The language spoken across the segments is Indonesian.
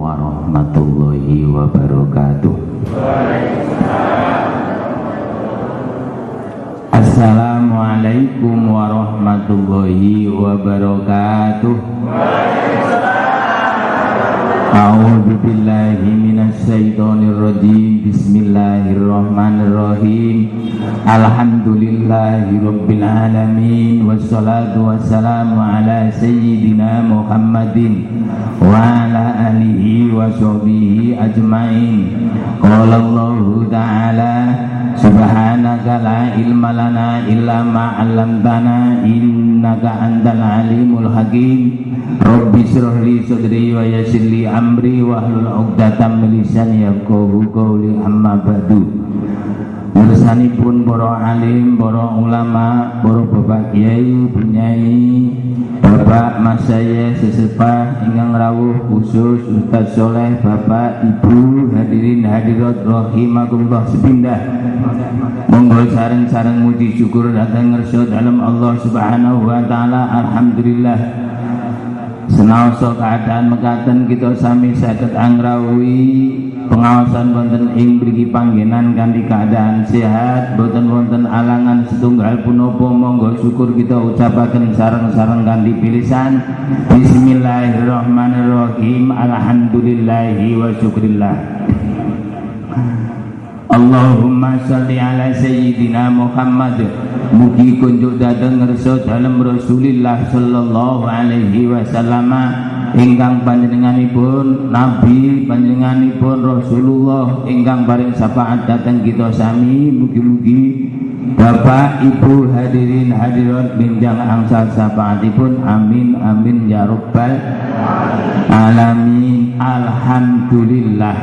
warahmatullahi wabarakatuh. Assalamualaikum warahmatullahi wabarakatuh. A'udzu billahi minasy syaithanir rajim. Bismillahirrahmanirrahim. Alhamdulillahi rabbil alamin wassalatu wassalamu ala sayyidina Muhammadin wa ala alihi wa sahbihi ajmain. Qala Allahu ta'ala subhanaka la ilma lana illa ma 'allamtana innaka antal alimul hakim. Rabbi shrah li sadri wa yassir li amri wahlul 'uqdatam min lisani yafqahu qawli. Amma ba'du. Bersanipun para alim, para ulama, para bapak kiai, bunyai, bapak masaya sesepah ingkang rawuh, khusus Ustaz Soleh, bapak ibu hadirin hadirat rahimakumullah sepindah. Monggo sareng-sareng muji syukur datang ngerso dalam Allah Subhanahu wa taala. Alhamdulillah. Senaosa keadaan mekaten kita sami saged angrawuhi pengawasan wonten ing mriki panggenan kanthi keadaan sehat, boten-wonten alangan setunggal punapa. Monggo syukur kita ucapaken sareng-sareng kanthi pilisan. Bismillahirrahmanirrahim. Alhamdulillahi wa syukrillah. Allahumma sholli ala sayyidina Muhammad. Mugi kunjuk dateng ngerso dalem Rasulillah sallallahu alaihi wasallam ingkang panjenenganipun Nabi, panjenenganipun Rasulullah ingkang paring syafaat dateng kita sami. Mugi-mugi Bapak Ibu hadirin hadirat benjang angsal syafaatipun. Amin amin ya rabbal alamin. Alhamdulillah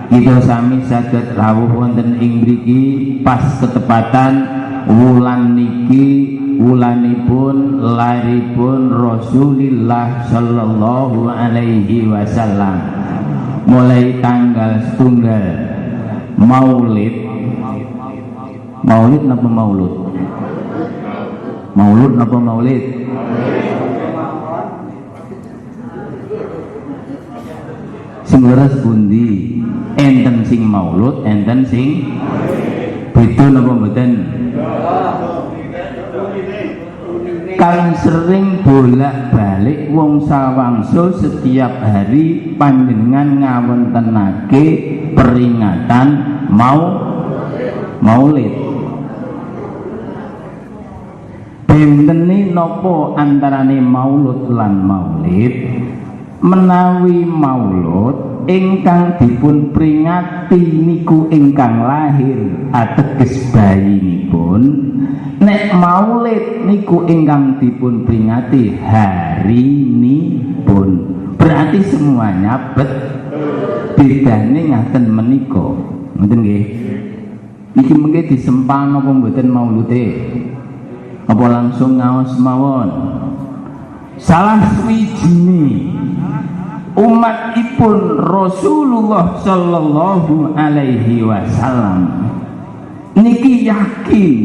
kita sami saged rawuh wonten ing mriki pas ketepatan wulan niki wulanipun lairipun Rasulillah sallallahu alaihi wasallam. Mulai tanggal setunggal Maulid. Maulid napa maulud? Maulud napa maulid? Sing leres pundi? Enten sing maulud, enten sing beda napa mboten? Kan sering bolak-balik wong sawangsul setiap hari panjenengan ngawontenake peringatan maulid. Benteni napa antarane maulud lan maulid? Menawi maulud ingkang dipun peringati niku ingkang lahir ateges bayinipun. Nek maulid niku ingkang dipun peringati harinipun. Berarti semuanya bedane ngaten menika. Ngoten nggih. Iki mengke disempang napa mboten maulude? Apa langsung ngaos mawon? Salah swijine umatipun Rasulullah sallallahu alaihi wasallam niki yakin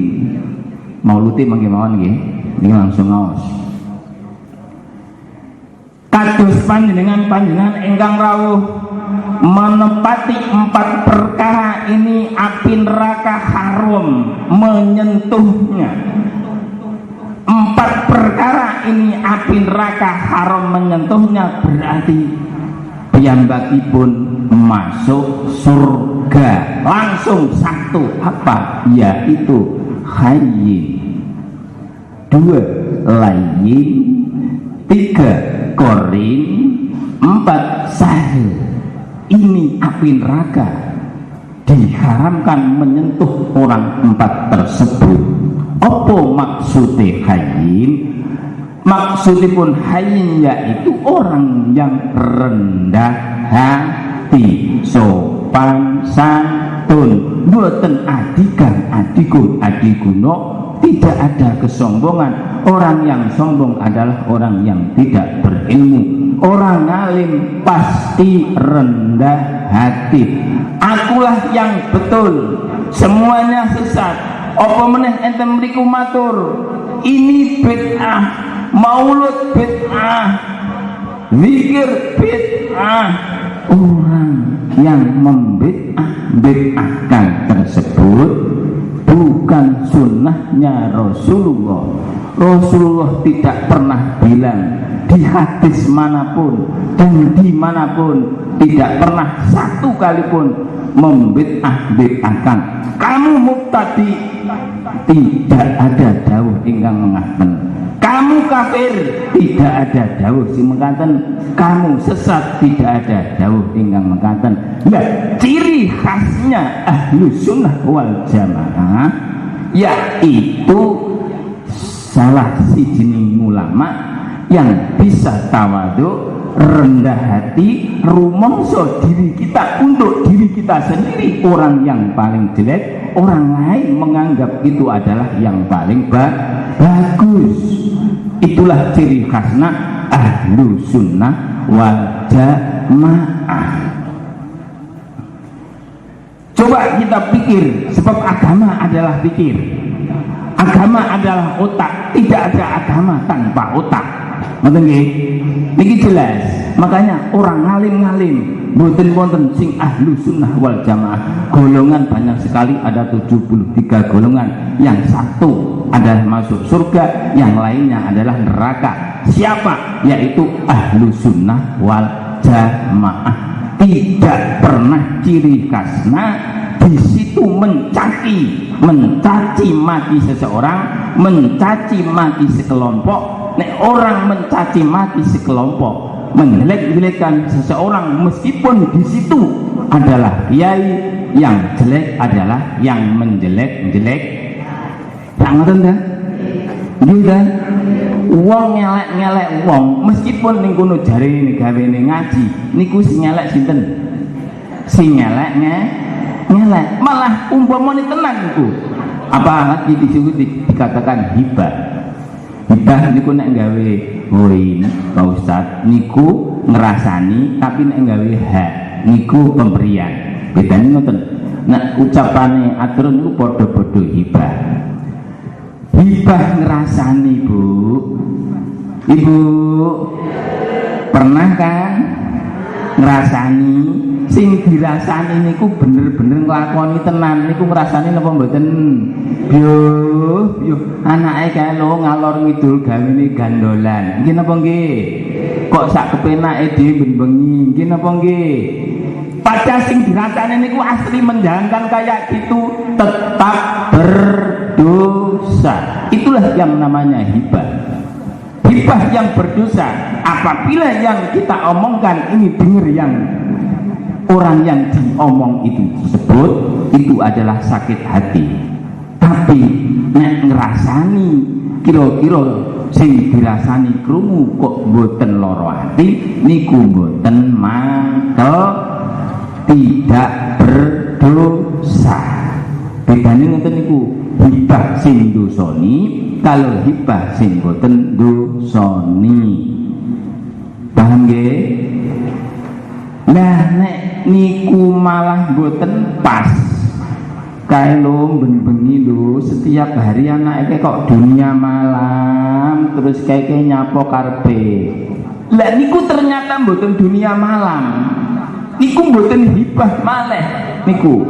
maulude mangke mawon nggih. Niki langsung ngaos. Kados panjenengan ingkang rawuh menepati 4 perkara ini, api neraka haram menyentuhnya. 4 perkara ini api neraka haram menyentuhnya, berarti piyambakipun masuk surga langsung. 1 apa? Yaitu hayyin, 2 layyin, 3 korin, 4 sahil. Ini api neraka diharamkan menyentuh orang 4 tersebut. Apa maksudnya hayyin? Maksudipun hayyin yaitu orang yang rendah hati, sopan santun, boten adikan adikun adiguno, tidak ada kesombongan. Orang yang sombong adalah orang yang tidak berilmu. Orang alim pasti rendah hati. Akulah yang betul, semuanya sesat. Apa meneh enten mriku matur ini bid'ah, maulud bid'ah, zikir bid'ah, orang yang membid'ahkan tersebut bukan sunnahnya Rasulullah. Rasulullah tidak pernah bilang di hadis manapun dan dimanapun, tidak pernah satu kali pun membid'ahkan. Kamu mubtadi, tidak ada dawuh ingkang mengaten. Kamu kafir, tidak ada dawuh sing mekaten. Kamu sesat, tidak ada dawuh ingkang mekaten. Nah, ciri khasnya Ahlus Sunnah wal Jamaah yaitu salah siji ulama yang bisa tawadhu, rendah hati, rumangsa diri kita untuk diri kita sendiri orang yang paling jelek, orang lain menganggap itu adalah yang paling bagus. Itulah ciri khasnya Ahlu Sunnah wal Jamaah. Coba kita pikir, sebab agama adalah pikir, agama adalah otak, tidak ada agama tanpa otak. Ngoten nggih? Niki jelas. Makanya orang ngalim-ngalim mboten wonten sing Ahlu Sunnah wal Jamaah. Golongan banyak sekali, ada 73 golongan. Yang satu adalah masuk surga, yang lainnya adalah neraka. Siapa? Yaitu Ahlu Sunnah wal Jamaah. Tidak pernah ciri khasnya di situ mencaci maki seseorang, mencaci maki sekelompok. Nek orang mencaci maki sekelompok, menjelek-jelekkan seseorang, meskipun di situ adalah kiai, yang jelek adalah yang menjelek-jelek. Tak ngoten ta? Nggih ta? Wong ngelek-ngelek wong, meskipun ning kono jarene gawene ngaji, niku sing ngelek sinten? Sing ngelek ngelek. Malah umpamane tenan niku. Apalagi disebut dikatakan hibah. Hibah niku nek gawe hoi Pak Ustaz niku ngerasani, tapi nek gawe hak niku pemberian. Bedane ngoten. Nek ucapane atur niku padha-padha hibah. Hibah ngerasani, Bu. Ibu pernah kan ngerasani? Sing dirasani niku bener-bener nglakoni tenan niku ngrasani napa mboten? Yo anake kae lho ngalor ngidul gawene gandolan. Nggih napa nggih? Kok sak kepenake dhewe bengi. Nggih napa nggih? Padahal sing dirasani niku asli menjalankan kayak gitu tetap berdosa. Itulah yang namanya hibah. Hibah yang berdosa. Apabila yang kita omongkan ini dengar yang orang yang diomong itu tersebut, itu adalah sakit hati. Tapi nek ngrasani kira-kira sing dirasani krungu kok mboten lara ati, niku mboten mangkel, tidak berdosa. Bedane ngoten niku, hibah sing dosani kalau hibah sing mboten dosani. Paham nggih? Nah nek niku malah mboten pas. Kae lho bengi lho setiap hari anake kok dunia malam terus kayak nyapo karepe. Lah niku ternyata mboten dunia malam. Niku mboten hibah maleh niku.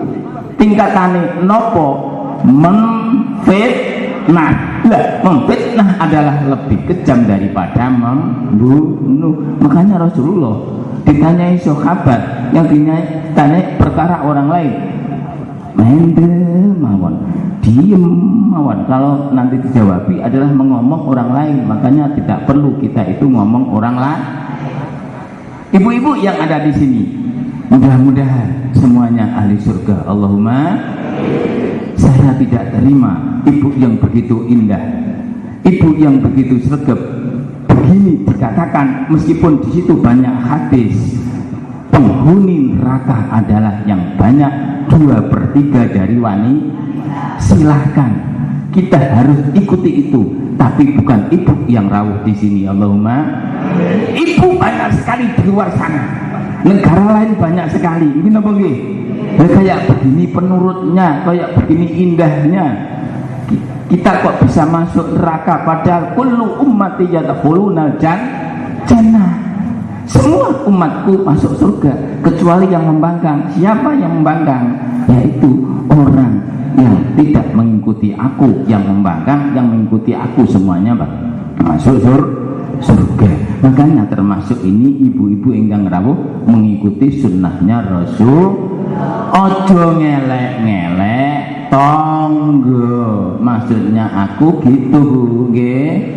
Tingkatane nopo? Memfitnah. Lah memfitnah adalah lebih kejam daripada membunuh. Makanya Rasulullah ditanyai sahabat yang ditanyai perkara orang lain, mendel mawon, diem mawon. Kalau nanti dijawabi adalah mengomong orang lain, makanya tidak perlu kita itu ngomong orang lain. Ibu-ibu yang ada di sini, mudah-mudahan semuanya ahli surga. Allahumma. Saya tidak terima ibu yang begitu indah, ibu yang begitu sregep. Begini dikatakan, meskipun di situ banyak hadis, penghuni neraka adalah yang banyak 2/3 dari wanita. Silahkan, kita harus ikuti itu, tapi bukan ibu yang rawuh di sini. Allahumma. Ibu banyak sekali di luar sana, negara lain banyak sekali. Ini apa nggih? Kayak begini penurutnya, kayak begini indahnya. Kita kok bisa masuk neraka padahal kullu ummati yadkhuluna jannah. semua umatku masuk surga kecuali yang membangkang. Siapa yang membangkang? Yaitu orang yang tidak mengikuti aku. Yang membangkang, yang mengikuti aku semuanya masuk surga. Makanya termasuk ini ibu-ibu ingkang rawuh mengikuti sunnahnya Rasul. Ojo ngelek-ngelek tonggo, maksudnya aku gitu nggih.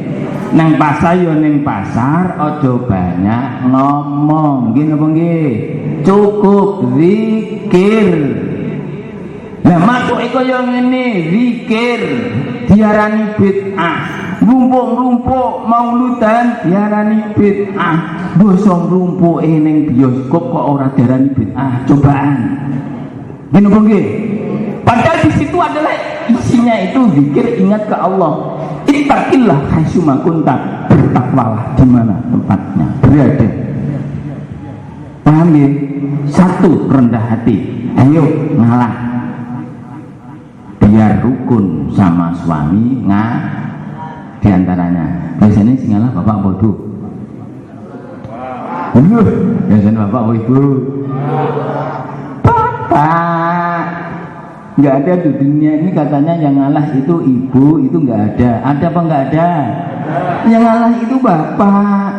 Nang pasar yo ning pasar, ojo banyak ngomong nggih napa nggih, cukup zikir. Lah masuke kaya ngene, zikir diarani bid'ah, nglumpuk-nglumpuk mauludan diarani bid'ah, bosong nglumpuk ning bioskop kok ora diarani bid'ah, cobaan. Nggih napa nggih? Padahal di situ adalah isinya itu zikir, ingat ke Allah. Ittaqillah haitsuma kunta, bertakwalah di mana tempatnya berada. Paham ya? Satu, rendah hati. Ayo ngalah biar rukun sama suami diantaranya. Biasanya sing ngalah bapak apa ibu? Biasanya bapak apa ibu? Bapak. Nggak ada di dunia ini katanya yang ngalah itu ibu, itu nggak ada. Ada apa nggak ada? Yang ngalah itu bapak.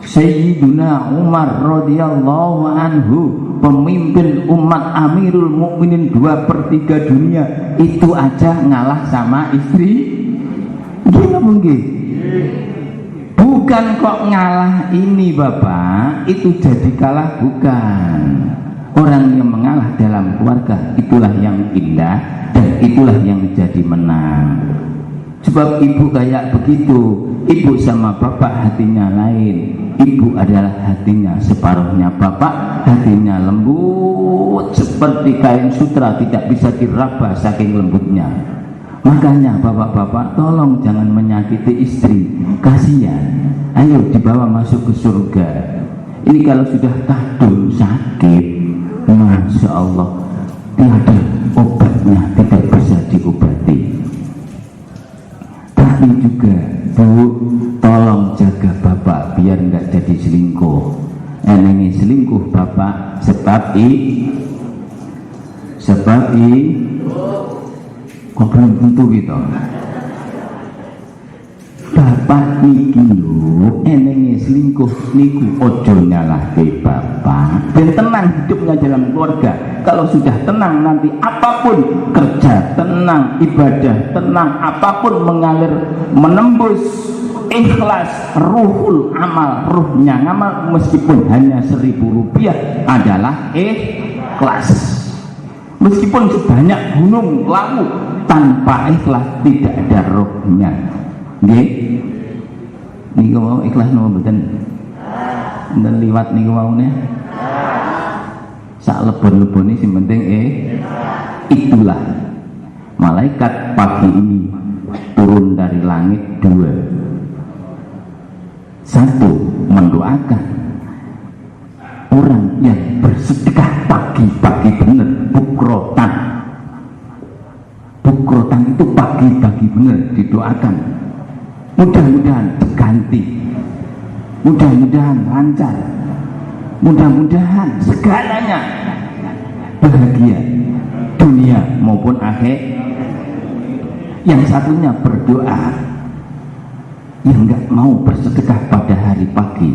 Sayyiduna Umar radhiyallahu anhu, pemimpin umat, Amirul Mukminin 2/3 dunia, itu aja ngalah sama istri. Gimana mungkin? Bukan kok ngalah ini bapak, itu jadi kalah, bukan. Orang yang mengalah dalam keluarga itulah yang indah dan itulah yang jadi menang. Sebab ibu kayak begitu, ibu sama bapak hatinya lain. Ibu adalah hatinya separuhnya bapak, hatinya lembut seperti kain sutra, tidak bisa diraba saking lembutnya. Makanya bapak-bapak tolong jangan menyakiti istri, kasihan. Ayo dibawa masuk ke surga. Ini kalau sudah kadung sakit, Masya Allah, tiada obatnya, tidak bisa diobati. Tapi juga bu, tolong jaga bapak biar nggak jadi selingkuh. Ini selingkuh bapak sebab kok belum tentu gitu. Bapak iki lho, enenge selingkuh niku ojo nyalahke bapak. Ben tenang hidupnya dalam keluarga. Kalau sudah tenang nanti apapun kerja tenang, ibadah tenang, apapun mengalir menembus ikhlas, ruhul amal, ruhnya ngamal meskipun hanya 1.000 rupiah adalah ikhlas. Meskipun sebanyak gunung lawu tanpa ikhlas tidak ada rohnya. Nggih. Niku mau ikhlas napa mboten? Mboten liwat niku maune. Sak lebon-lebone sing penting itulah malaikat pagi ini turun dari langit 2. 1 mendoakan orang yang bersedekah pagi-pagi bener, bukrotan. Bukrotan itu pagi-pagi bener didoakan. Mudah-mudahan diganti, mudah-mudahan lancar, mudah-mudahan segalanya bahagia dunia maupun akhir. Yang satunya berdoa, yang nggak mau bersedekah pada hari pagi,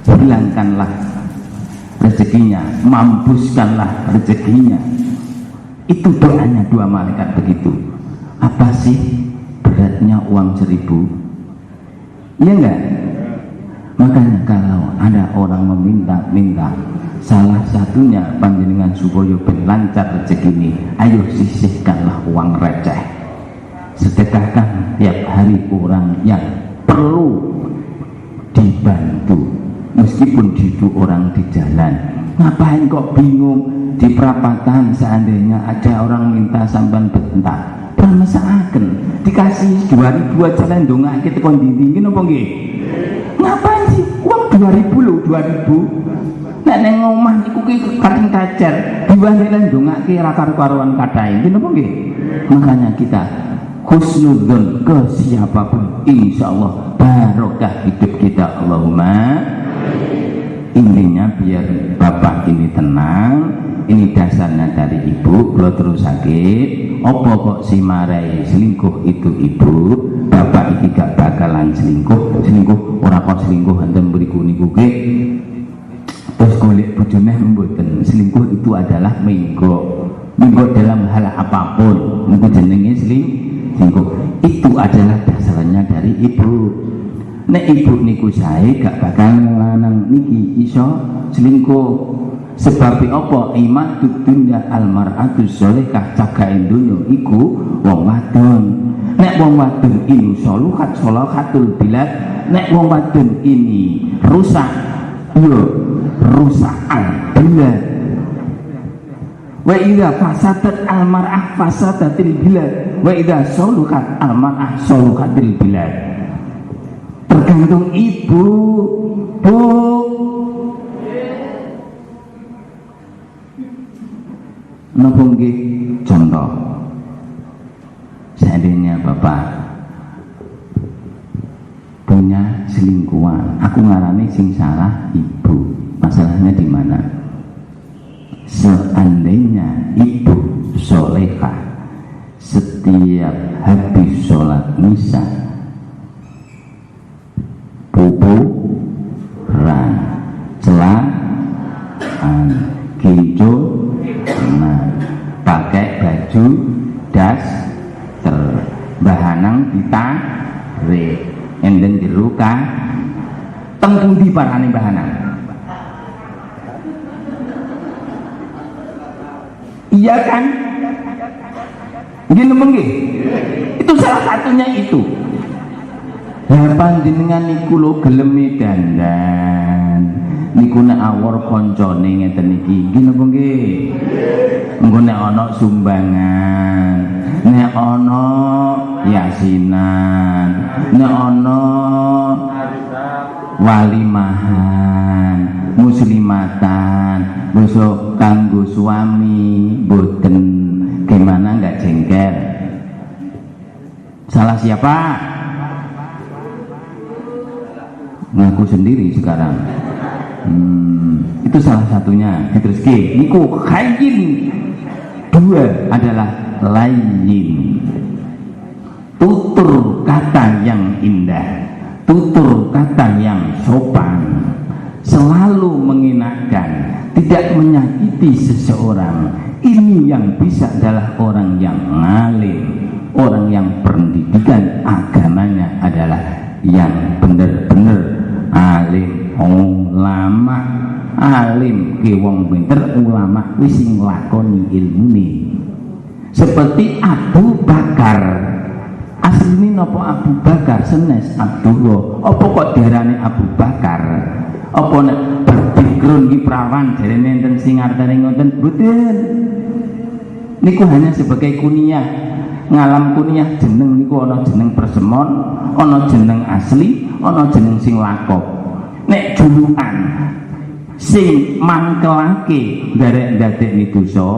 hilangkanlah rezekinya, mampuskanlah rezekinya. Itu doanya 2 malaikat begitu. Apa sih beratnya uang 1.000? Iya enggak? Makanya kalau ada orang meminta-minta, salah satunya panjenengan supaya lancar rezeki ini, ayo sisihkanlah uang receh, sedekahkan tiap hari orang yang perlu dibantu, meskipun itu orang di jalan. Ngapain kok bingung di perapatan? Seandainya ada orang minta sampan bentar, mesaaken dikasih 2.000 aja lan ndongake tekan ndi-ndi napa nggih? Ngapain sih uang 2.000 lho, 2.000 nek nang omah niku ki kating kacer diwane lan ndongake ra karo-karuan kathah nggih napa nggih? Makanya kita husnudzon ke siapapun, insyaallah barokah barokah hidup kita Allahumma. Intinya biar bapak ini tenang, ini dasarnya dari ibu. Kalau terus sakit opo kok si marai selingkuh itu ibu, bapak ini gak bakalan selingkuh ora kok selingkuh enten beriku niku ke terus golek bojone mboten. Selingkuh itu adalah minggo dalam hal apapun niku jenenge selingkuh. Itu adalah dasarnya dari ibu. Nek ibu niku sae gak bakal lanang niki iso selingkuh. Sebab apa? Iman dunya almar'atu sholihah, cagain dunya iku wong wadon. Nek wong wadon ini sholahatul bilad, nek wong wadon ini rusak, yo rusak al bilad. Wa idza fasadat almar'ah fasadatil bilad, wa idza sholahat almar'ah sholahatil bilad. Tergantung ibu, bu. Napa nggih contoh, seandainya bapak punya selingkuhan, aku ngarani sing salah ibu, masalahnya di mana? Seandainya ibu solehah, setiap habis sholat misa pupuran, celaan, kinjo, nah, pakai baju daster, bahanang ditarik, enden diruka, tengkung di parane bahanang. Iya kan? Gini mengge, itu salah satunya itu. Ya panjenengan niku lho geleme dandan. Niku nek awor koncone ngeten iki, nggih napa nggih? Engko nek ana sumbangan, nek ana yasinan, nek ana walimahan, muslimatan, besok kanggo suami, boten gimana enggak jengkel? Salah siapa? Ngaku sendiri sekarang. Itu salah satunya. Terus niku khayyin. Dua adalah layin, tutur kata yang indah, tutur kata yang sopan, selalu mengenakan, tidak menyakiti seseorang. Ini yang bisa adalah orang yang alim, orang yang pendidikan agamanya adalah yang benar-benar alim, ulama, alim ki wong pinter, ulama wis sing nglakoni ilmune. Seperti Abu Bakar. Asline napa Abu Bakar? Senes Abdullah. Apa kok diarani Abu Bakar? Apa nek berdikrun ki prawan jarene enten sing artine ngoten? Mboten. Niku hanya sebagai kunyah. Ngalam kunyah jeneng niku ana jeneng persemon, ana jeneng asli, ana jeneng sing lakop. Nek julukan sing mangkelake nderek ndadekne dosa,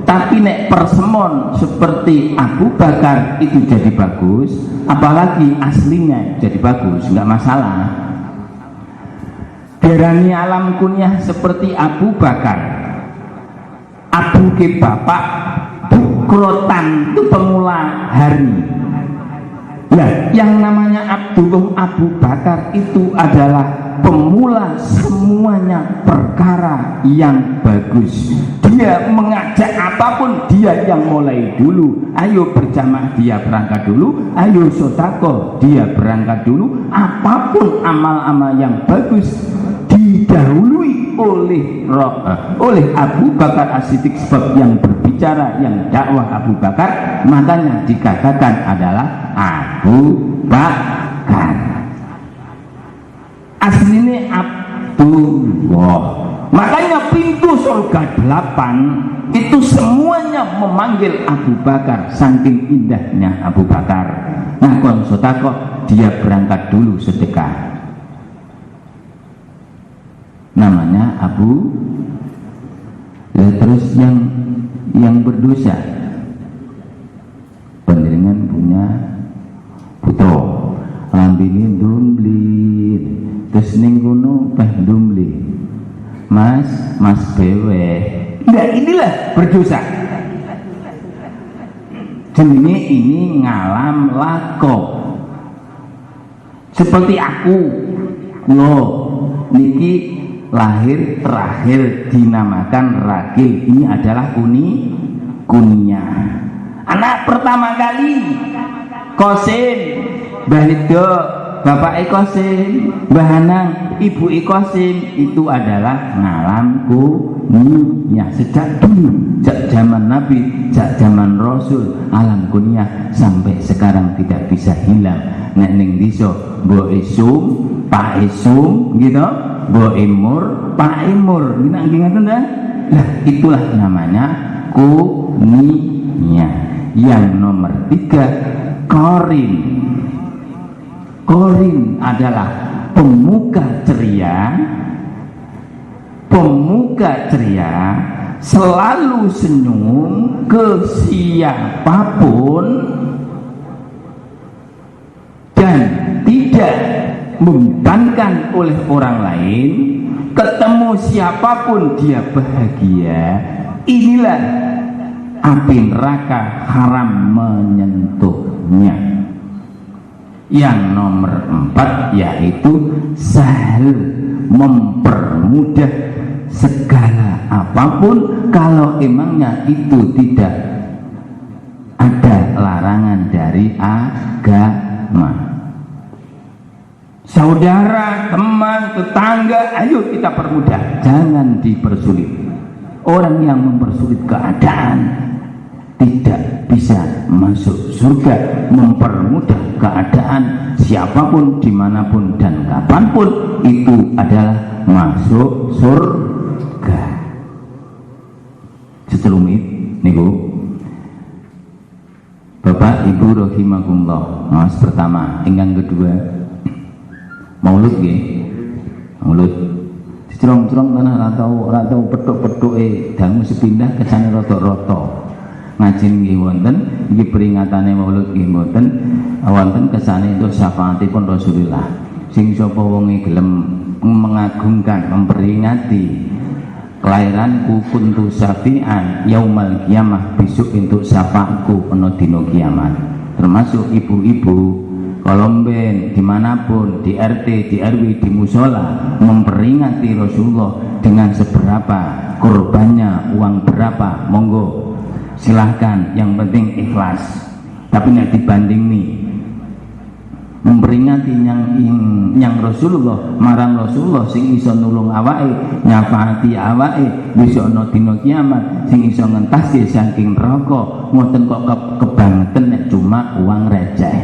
tapi nek persemon seperti Abu Bakar itu jadi bagus, apalagi aslinya jadi bagus, enggak masalah. Diarani alam kunyah seperti Abu Bakar, Abu ke bapak, Bukrotan itu pemula hari. Ya, yang namanya Abdullah Abu Bakar itu adalah pemula semuanya perkara yang bagus. Dia mengajak apapun, dia yang mulai dulu. Ayo berjamaah, dia berangkat dulu. Ayo sodako, dia berangkat dulu. Apapun amal-amal yang bagus didahului oleh Abu Bakar As-Siddiq. Sebab yang berbicara, yang dakwah Abu Bakar, makanya dikatakan adalah Abu Bakar. Aslinya Abdullah. Makanya pintu surga 8 itu semuanya memanggil Abu Bakar, saking indahnya Abu Bakar. Nah, kon sodako, dia berangkat dulu sedekah, namanya Abu. Ya, terus yang berdosa, panjenengan punya putra lambene ndumbli Terus ning kono teh ndumli. Mas bewe. Nah, inilah berdosa. Jenenge ini ngalam lako. Seperti aku, niki lahir terakhir dinamakan Ragil. Ini adalah kunyah. Anak pertama kali Kosim, Mbah Lido, Bapak Kosim, Mbah Hanang, Ibu Kosim, itu adalah ngalam kunyah sejak dulu, sejak zaman Nabi, sejak zaman Rasul. Alam kunyah sampai sekarang tidak bisa hilang. Nek ning desa Mbok Isum, Pak Isum gitu, Mbok Imur, Pak Imur, ngoten dah. Lah itulah namanya kunyah. Yang nomor 3, Korin. Korin adalah pemuka ceria, selalu senyum ke siapapun dan tidak membebankan oleh orang lain. Ketemu siapapun dia bahagia. Inilah api neraka haram menyentuhnya. Yang nomor 4 yaitu sahal, mempermudah segala apapun kalau emangnya itu tidak ada larangan dari agama. Saudara, teman, tetangga, ayo kita permudah, jangan dipersulit. Orang yang mempersulit keadaan tidak bisa masuk surga. Mempermudah keadaan siapapun, dimanapun dan kapanpun, itu adalah masuk surga. Secelumit niku Bapak Ibu rahimakumullah. Mas pertama, ingkang kedua maulud nggih. Maulud cerong-cerong tanah ora tau petuk-petuke dangu sepindah kesane rata-rata. Ngaji nggih wonten, iki peringatane maulud nggih mboten wonten kesane untuk syafaatipun Rasulullah. Sing sapa wonge gelem mengagungkan, memperingati kelahiranku kuntu syafi'an yaumal kiamah, besok untuk syafaatku ana dina kiamat. Termasuk ibu-ibu kolomben dimanapun, di RT, di RW, di musola, memperingati Rasulullah dengan seberapa korbannya, uang berapa, monggo silahkan, yang penting ikhlas. Tapi nek dibanding nih memperingati yang Rasulullah, marang Rasulullah sing iso nulung awake, nyafaati awake besok ana dina kiamat, sing iso ngentaske saking neraka, ngoten kok kebangetan nek cuma uang receh.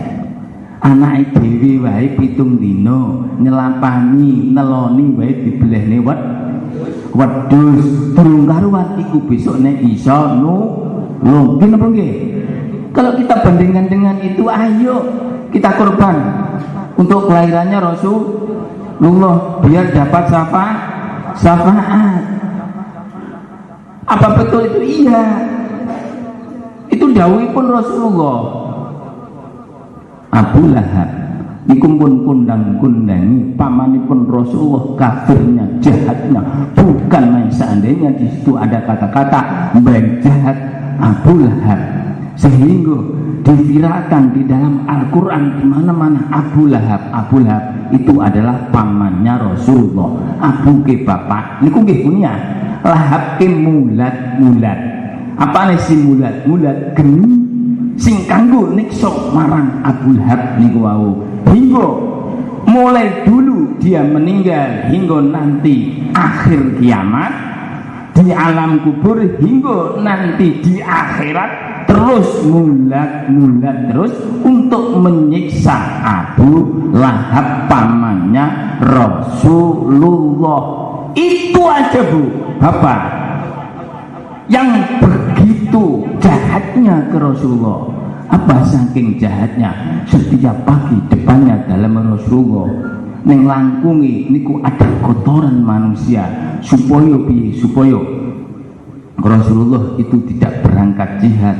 Anake dhewe wae 7 dina nyelapani neloni wae dibelehne wedhus durung karuan iku besok nek iso nulung. Napa nggih? Kalau kita bandingkan dengan itu, ayo kita korban untuk kelahirannya Rasulullah biar dapat syafaat. Apa betul itu? Iya, itu dawuhipun Rasulullah. Abu Lahab niku pun kundang-kundangi pamanipun Rasulullah, kafirnya, jahatnya, bukan main. Seandainya di situ ada kata-kata jahat Abu Lahab, sehingga diviralkan di dalam Al-Quran di mana-mana. Abu Lahab itu adalah pamannya Rasulullah. Abu ke bapak niku nggih punya, Lahab ke mulat. Apa nih si mulat geni sing kanggo nikso marang Abu Lahab niku wau, hingga mulai dulu dia meninggal hingga nanti akhir kiamat di alam kubur, hingga nanti di akhirat terus mulat terus untuk menyiksa Abu Lahab pamannya Rasulullah. Itu aja Bu Bapak yang begitu jahatnya ke Rasulullah. Apa saking jahatnya, setiap pagi depannya dalam Rasulullah neng langkungi niku ada kotoran manusia, supaya Rasulullah itu tidak berangkat jihad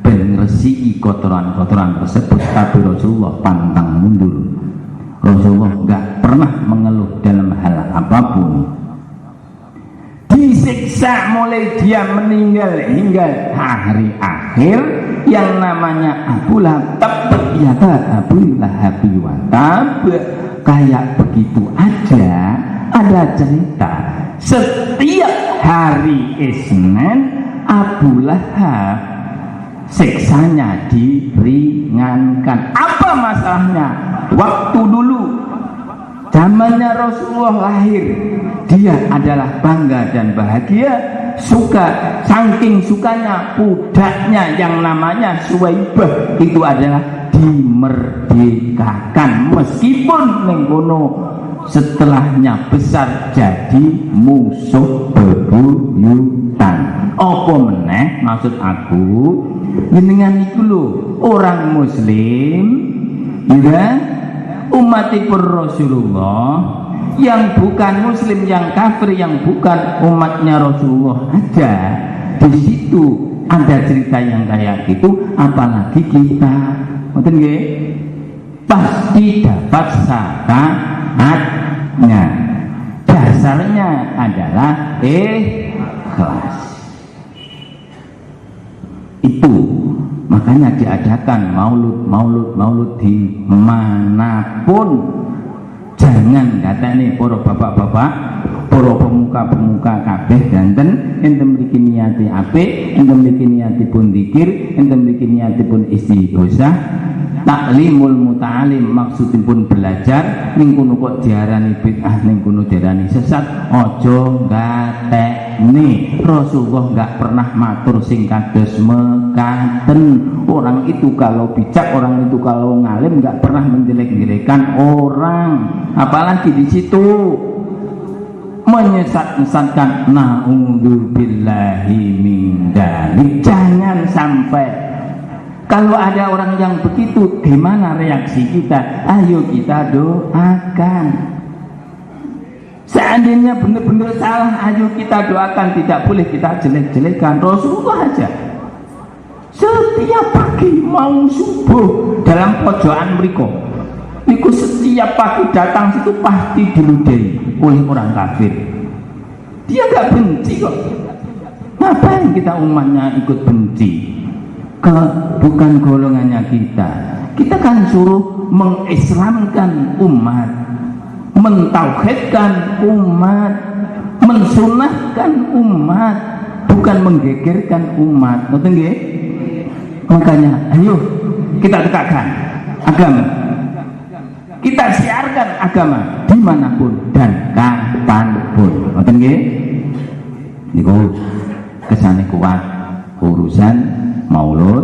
ben ngresiki kotoran-kotoran tersebut. Tapi Rasulullah pantang mundur. Rasulullah enggak pernah mengeluh dalam hal apapun. Disiksa mulai dia meninggal hingga hari akhir. Yang namanya Abu Lahab, ya Abu Lahab wa tab, kayak begitu aja. Ada cerita setiap hari Isnin Abu Lahab siksanya diringankan. Apa masalahnya? Waktu dulu zamannya Rasulullah lahir, dia adalah bangga dan bahagia, suka, saking sukanya budaknya yang namanya Suwaibah itu adalah dimerdekakan, meskipun nengkono setelahnya besar jadi musuh bebuyutan. Apa meneh maksud aku jenengan iku lho orang muslim ya, umatipun Rasulullah, yang bukan muslim, yang kafir, yang bukan umatnya Rasulullah aja di situ ada cerita yang kayak gitu, apalagi kita, betul nggih? Pasti dapat syafaatnya. Dasarnya adalah ikhlas. Itu makanya diadakan maulud di manapun. Jangan katanya para bapak-bapak, para pemuka-pemuka kabeh danten ente mriki niati apik, ente mriki niatipun zikir, ente mriki niatipun istighosah, taklimul muta'alim maksudipun belajar, ning kono kok diarani bid'ah, ning kono diarani sesat, aja gatekne. Rasulullah enggak pernah matur sing kados mekaten. Orang itu kalau bijak, orang itu kalau ngalim enggak pernah menjelek-jelekan orang, apalagi di situ menyesat-nyesatkan. Na'udzubillahi min dzalik. Jangan sampai. Kalau ada orang yang begitu, gimana reaksi kita? Ayo kita doakan. Seandainya benar-benar salah, ayo kita doakan. Tidak boleh kita jelek-jelekan. Rasulullah aja setiap pagi mau subuh dalam pojokan mereka itu setiap pagi datang situ pasti diludahi oleh orang kafir. Dia gak benci kok. Ngapain kita umatnya ikut benci? Bukan golongannya kita. Kita kan suruh mengislamkan umat, mentauhidkan umat, mensunahkan umat, bukan menggegerkan umat. Ngerti nggih? Makanya ayo kita tegakkan agama, kita siarkan agama dimanapun dan kapanpun. Ngerti nggih? Niku kesane kuat urusan maulid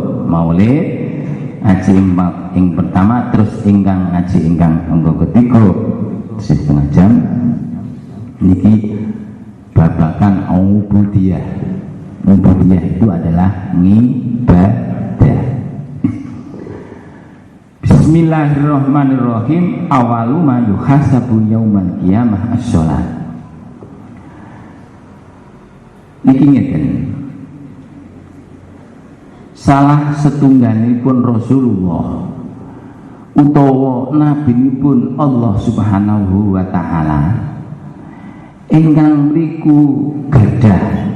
ngaji yang pertama, terus ingkang ngaji ingkang ketiga setengah jam niki babakan ubudiyah. Ubudiyah itu adalah ngibadah. Bismillahirrahmanirrahim. Awalu ma yuhasabu yaumal qiyamah as-shalat. Niki ngeten, salah setunggalipun Rasulullah utawa nabinipun Allah Subhanahu wa taala ingkang mriku gadah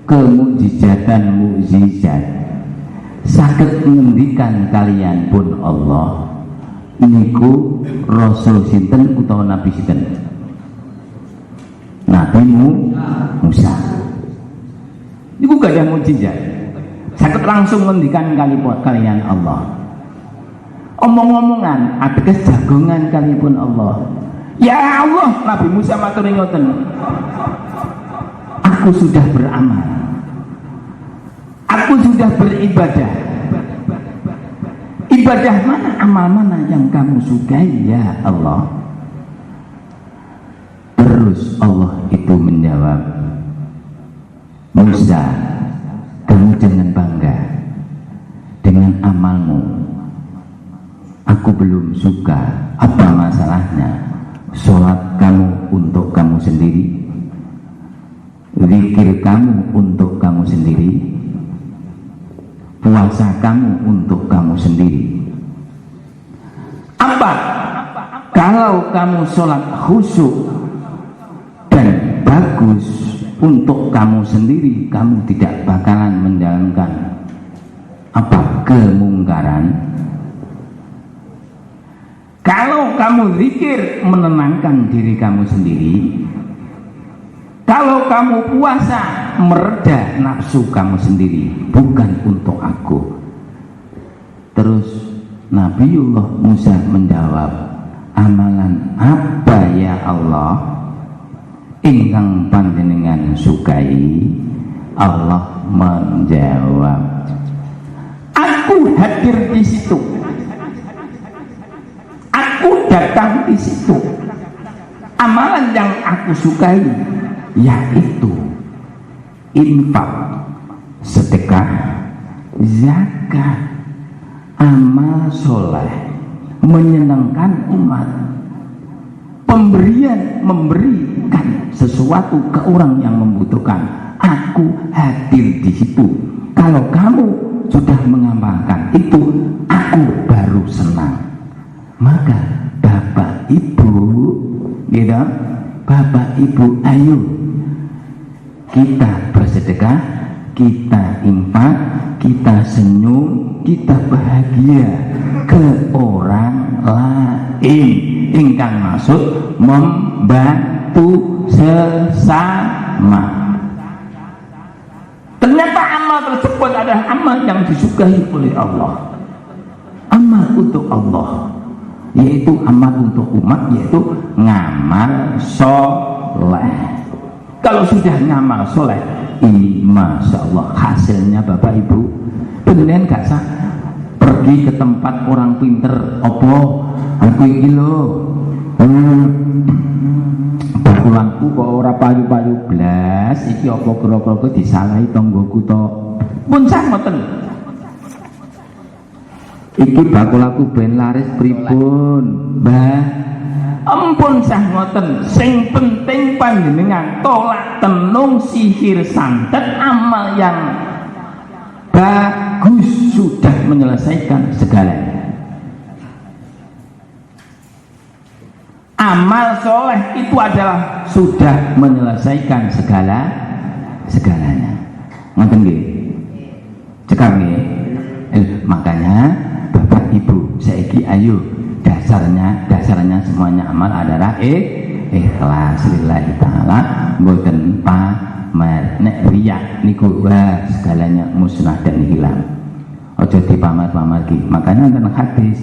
kemukjizatan mukjizat saged ngendikan kalian pun Allah niku Rasul sinten utawa Nabi sinten? Nabi Musa. Niku gadah mukjizat saged langsung ngendikan kalian Allah. Omong-omongan ateges jagongan kalipun Allah. Ya Allah, Nabi Musa matur ngoten. Aku sudah beramal. Aku sudah beribadah. Ibadah mana, amal mana yang kamu sukai ya Allah? Terus Allah itu menjawab, Musa, kamu jangan bangga dengan amalmu. Aku belum suka. Apa masalahnya? Sholat kamu untuk kamu sendiri, zikir kamu untuk kamu sendiri, puasa kamu untuk kamu sendiri. Apa Kalau kamu sholat khusyuk dan bagus untuk kamu sendiri, kamu tidak bakalan menjalankan kemungkaran. Kalau kamu zikir menenangkan diri kamu sendiri, kalau kamu puasa mereda nafsu kamu sendiri, bukan untuk aku. Terus Nabiullah Musa menjawab, amalan apa ya Allah ingkang panjenengan sukai? Allah menjawab, aku hadir di situ, aku datang di situ. Amalan yang aku sukai yaitu infak, sedekah, zakat, amal soleh, menyenangkan umat, pemberian, memberikan sesuatu ke orang yang membutuhkan. Aku hadir di situ. Kalau kamu sudah mengamalkan itu, aku baru senang. Maka Bapak Ibu, gitu, Bapak Ibu, ayo kita bersedekah, kita infak, kita senyum, kita bahagia ke orang lain. Ingkang maksud membantu sesama. Ternyata amal tersebut adalah amal yang disukai oleh Allah. Amal untuk Allah, yaitu amal untuk umat, yaitu ngamal soleh. Kalau sudah ngamal soleh, ini Masya Allah hasilnya Bapak Ibu. Beneran gak sah pergi ke tempat orang pinter, opo aku iki lho bakulanku kok ora payu-payu blas, iki apa kira-kira disalahi tanggoku to, pun sak ngoten. Iki bakulaku ben laris pripun Mbah, ampun sah ngoten. Sing penting panjenengan tolak tenung sihir santet, amal yang bagus sudah menyelesaikan segalanya. Amal soleh itu adalah sudah menyelesaikan segalanya. Ngoten nggih? Cekap nggih. Makanya Bapak Ibu saiki ayo dasarnya semuanya amal adalah ikhlas lillahi taala, mboten pamer. Nek riya niku segalanya musnah dan hilang. Ojo dipamer-pamer ki. Makanya dalam hadis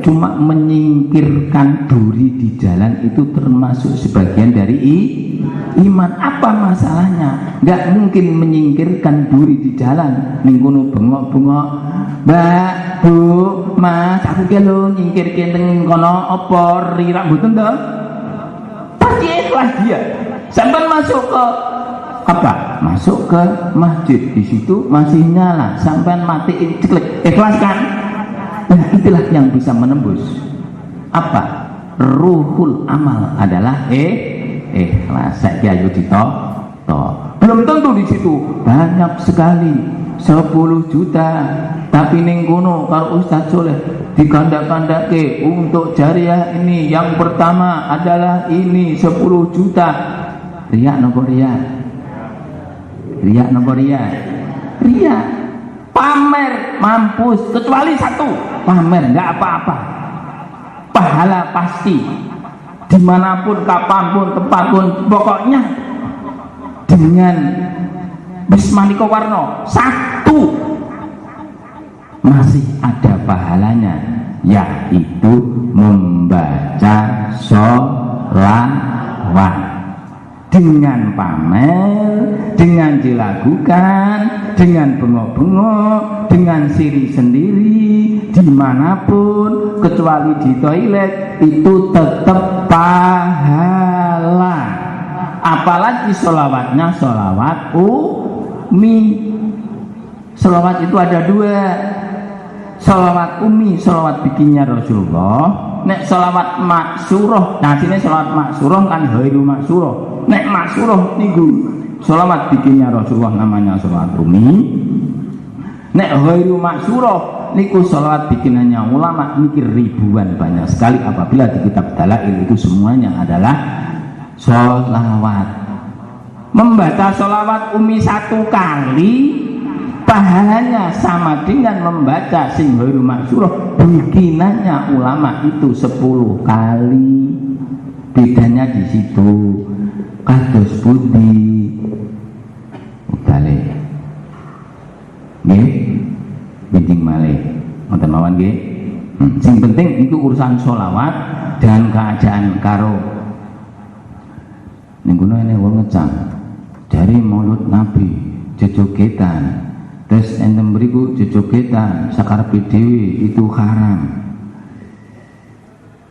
cuma menyingkirkan duri di jalan itu termasuk sebagian dari iman. Apa masalahnya? Nggak mungkin menyingkirkan duri di jalan. Ningkono bengok-bengok, Mbak, Bu, Mas, aku ki lho nyingkirke teng kono apa rirak mboten to? Pasti ikhlas dia. Sampai masuk ke masuk ke masjid, di situ masih nyala, sampai matiin ceklek, ikhlas kan? Nah, itulah yang bisa menembus ruhul amal adalah ikhlas. Saya ayo belum tentu di situ banyak sekali 10 juta, tapi ning kono karo Ustaz Soleh dikandak-kandake untuk jariah ini. Yang pertama adalah ini 10 juta. Riak nopo riak? Riak nopo riak? Riak. Pamer mampus, kecuali satu, pamer nggak apa-apa, pahala pasti, dimanapun, kapanpun, tempatpun, pokoknya dengan Bismaniko Warno satu masih ada pahalanya, yaitu membaca sholawat. Dengan pamer, dengan dilakukan, dengan bengok-bengok, dengan siri sendiri, dimanapun, kecuali di toilet, itu tetap pahala. Apalagi sholawatnya sholawat umi. Sholawat itu ada dua, sholawat umi, sholawat bikinnya Rasulullah. Nek sholawat maksuroh, nah sini sholawat maksuroh kan hairu maksuroh. Nek maksuroh niku sholawat bikinnya Rasulullah, namanya sholawat umi. Nek hairu maksuroh niku sholawat bikinannya ulama mikir ribuan banyak sekali. Apabila di kitab dalail itu semuanya adalah sholawat. Membaca sholawat umi 1 kali pahalanya sama dengan membaca sing ghairu maksurah bikinannya ulama itu 10 kali. Bedanya di situ. Kados pundi balik nggih binding malih ngoten mawon nggih. Sing penting itu urusan sholawat dan keadaan karo ning kono ene wong ngecam dari maulud nabi jojogetan terus enten mriku jojogetan sakarepe dhewe itu haram.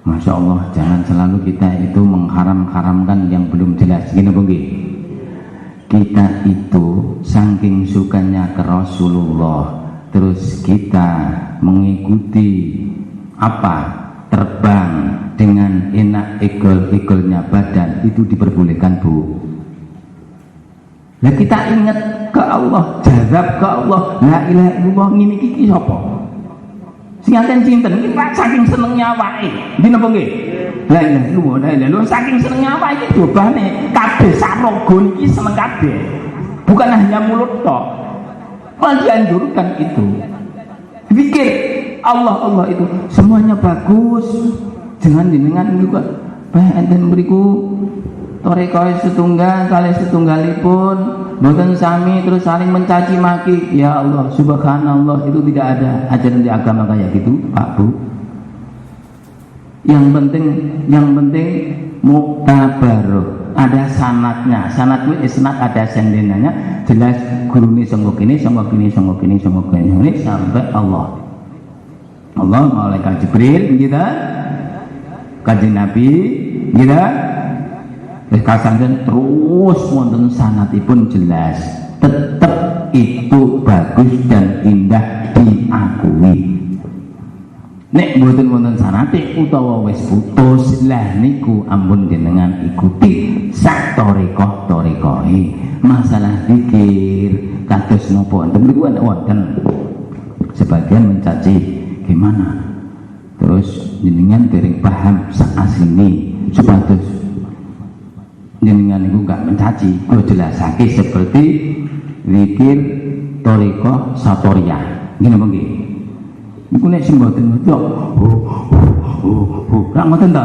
Masya Allah, jangan selalu kita itu mengharam-haramkan yang belum jelas. Gini nggih. Kita itu saking sukanya ke Rasulullah, terus kita mengikuti apa? Terbang dengan enak egol-egolnya badan itu diperbolehkan, Bu. Nah kita ingat ke Allah, jazab ke Allah, la ilaha illallah ngene iki sapa? Sing ngaten cinten iki saking senengnya awake. Nggih napa nggih? La ilaha illallah, la ilaha illallah saking senengnya awake iki dobane kabeh saroga niki seneng kabeh. Bukan hanya mulut tok. Malah dianjurkan itu. Pikir Allah itu semuanya bagus. Jangan jenengan juga bae enten mriku toreko setunggal kali setunggalipun boten sami terus saling mencaci maki. Ya Allah, subhanallah, itu tidak ada ajaran di agama kayak gitu, Pak Bu. Yang penting muktabaruh, ada sanatnya. Sanat itu isnad ada sendenanya, jelas gurune sanggo kene sampai Allah. Allah malaikat Jibril kita Kanjeng Nabi kita kasanten terus wonten sanatipun jelas, tetap itu bagus dan indah diakui. Nek mboten wonten sanate utawa wis putus lah niku ampun jenengan ikuti sak toreko-torekoe. Masalah zikir kados napa enten niku wonten sebagian mencaci gimana, terus jenengan dereng paham sak asline supados jenengan itu enggak mencaci, jelasake seperti zikir toriko satoria. Gini apa nggih? Niku nek sing mboten ngerti ra ngoten ta?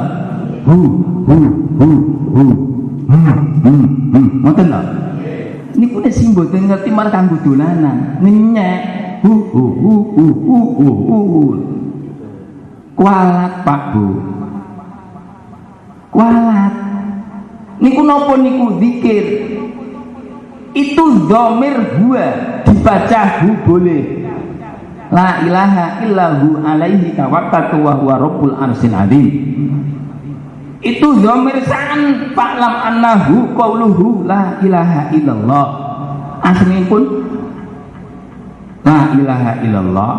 Ngoten ta? Niku nek sing mboten ngerti malah kanggo dolanan, ngenyek. Kualat Pak Bu. Kualat. Niku nopo niku zikir itu dhamir huwa dibaca hu boleh. La ilaha illahu alaihi tawakkaltu wa huwa rabbul arsyil azim. Itu dhamir san fa'lam annahu qauluhu la ilaha illallah. Aslinipun la ilaha illallah.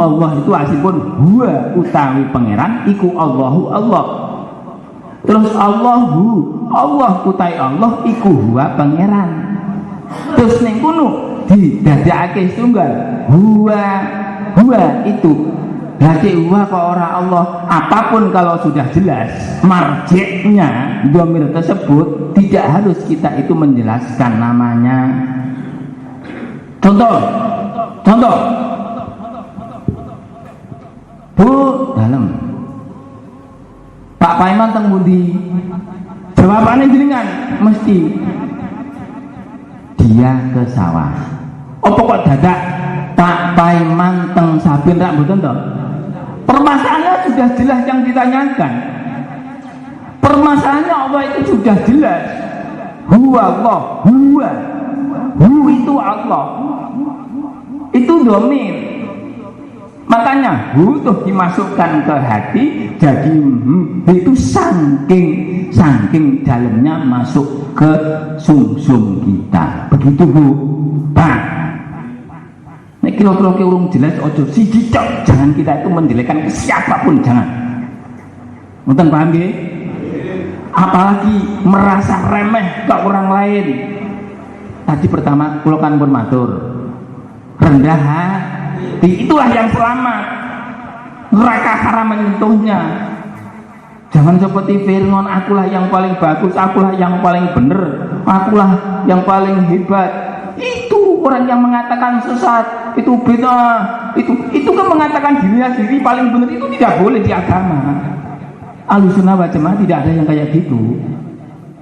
Allah itu aslinipun huwa utawi pangeran iku Allahu Allah. Terus Allah kutai Allah iku huwa pangeran. Terus ning kono didadekake tunggal huwa itu. Berarti huwa kok ora Allah. Apapun kalau sudah jelas marjeknya dhamir tersebut tidak harus kita itu menjelaskan namanya. Contoh Bu dalam Pak Paiman teng pundi? Jawabannya jenengan mesti dia ke sawah. Apa kok dadak Pak Paiman teng Sabin rak mboten to? Permasalahannya sudah jelas yang ditanyakan. Permasalahannya Allah itu sudah jelas. Huwa Allah, huwa. Hu itu Allah. Itu dhamir. Makanya hu tuh dimasukkan ke hati, jadi itu saking dalamnya masuk ke sumsum kita. Begitu Bu. Pak. Nek kira-kira urung jelas ojo siji tok, jangan kita itu menjelekkan ke siapapun, jangan. Mboten paham nggih? Apalagi merasa remeh ke orang lain. Tadi pertama kula kan pun matur. Rendah Itulah yang selamat. Neraka haram menyentuhnya. Jangan seperti Fir'aun, akulah yang paling bagus, akulah yang paling benar, akulah yang paling hebat. Itu orang yang mengatakan sesat, itu bid'ah, itu kan mengatakan dirinya sendiri paling benar, itu tidak boleh di agama. Ahlussunnah wal Jamaah tidak ada yang kayak gitu.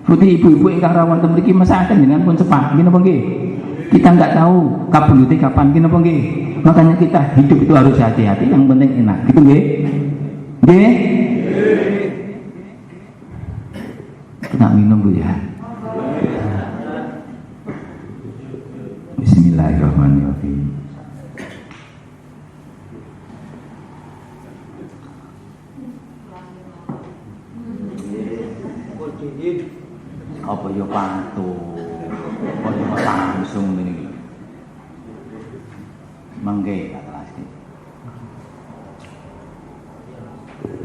Seperti ibu-ibu ingkang rawuh ten mriki mesaken jenengan pun cepat, gini apa nggih? Kita nggak tahu kabudute kapan, gini apa nggih? Makanya kita hidup itu harus hati-hati, yang penting enak, gitu nggih? Nggih? Kita minum Bu ya. Bismillahirrahmanirrahim. Apa yo pantun, apa yo langsung ini. Mangke tak lagi.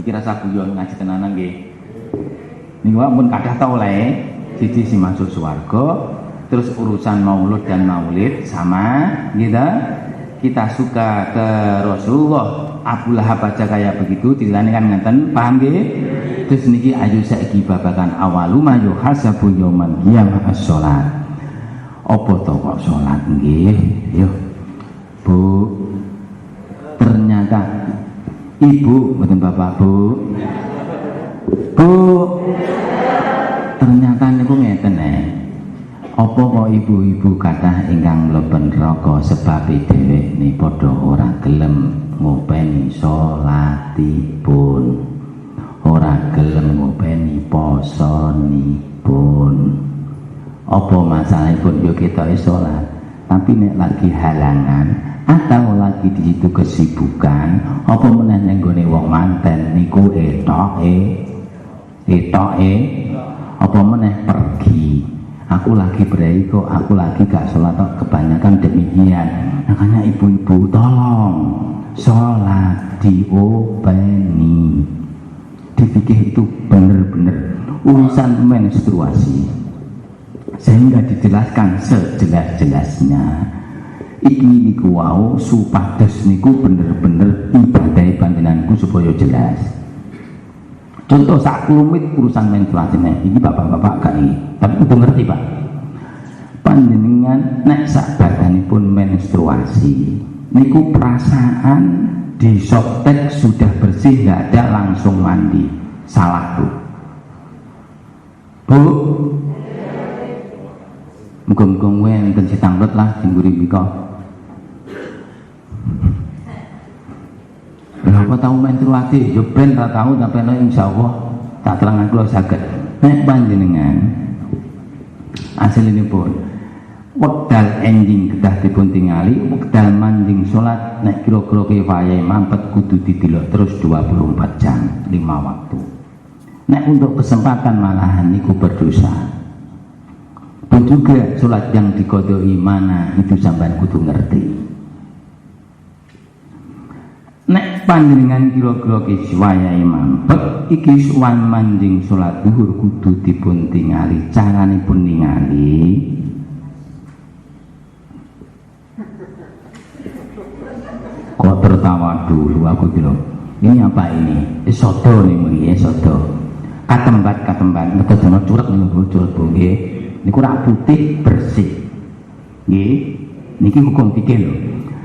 Iki rasa guyon ngaji tenanan nggih. Niku pun kadah ta oleh siji si masuk swarga, terus urusan maulud dan maulid sama gitu. Kita suka ke Rasulullah, Abu Lahab aja kayak begitu, dilane kan ngeten, paham nggih? Terus niki ayo saiki babakan awaluma yuhasabu yauman qiyamah as-shalat. Apa to kok salat nggih? Yo. Bu. Ternyata Ibu, mboten Bapak, Bu. Bu. Ternyata niku ngeten apa kok ibu-ibu kathah ingkang mleben neraka sebab dhewek ni padha ora gelem ngopeni salatipun, ora gelem ngopeni posonipun. Apa masalahipun yo ketoke salat, tapi nek lagi halangan atau lagi di situ kesibukan, apa meneh ning gone wong manten niku etoke apa meneh pergi, aku lagi berai kok, aku lagi gak sholat kok, kebanyakan demikian. Makanya ibu-ibu tolong sholat diopeni, dipikir itu benar-benar urusan menstruasi, sehingga dijelaskan sejelas-jelasnya. Iki niku wau supados niku bener-bener ibadah panjenenganku supaya jelas. Contoh sak klumit urusan menstruasi ini bapak-bapak gak ini, tapi kudu ngerti Pak. Panjenengan nek sak badanipun menstruasi niku perasaan disotek sudah bersih, nggak ada langsung mandi, salah tuh Bu. Muga-muga enten sitanglet lah tingguri mika. Apa tahu menstruasi? Yo ben ra tahu tapi insyaallah tak terang kula saged. Nek panjenengan aslinipun wekdal enjing kedah dipun tingali, wekdal manjing salat nek kira-kira kifayahe mampet kudu didelok terus 24 jam 5 waktu. Nek untuk kesempatan malahan niku berdosa. Dan juga salat yang dikodoi mana itu sampean kudu ngerti. Nek panjenengan kira-kira kiswayahe mampet iki suwan manjing salat zuhur kudu dipun tingali. Caranipun ningali kok tertawa dulu aku bilang ini apa ini? Sodo nih mungkin sodo katembat betul sama curhat curhat nggih niku rak putih bersih nggih niki hukum fikih lho.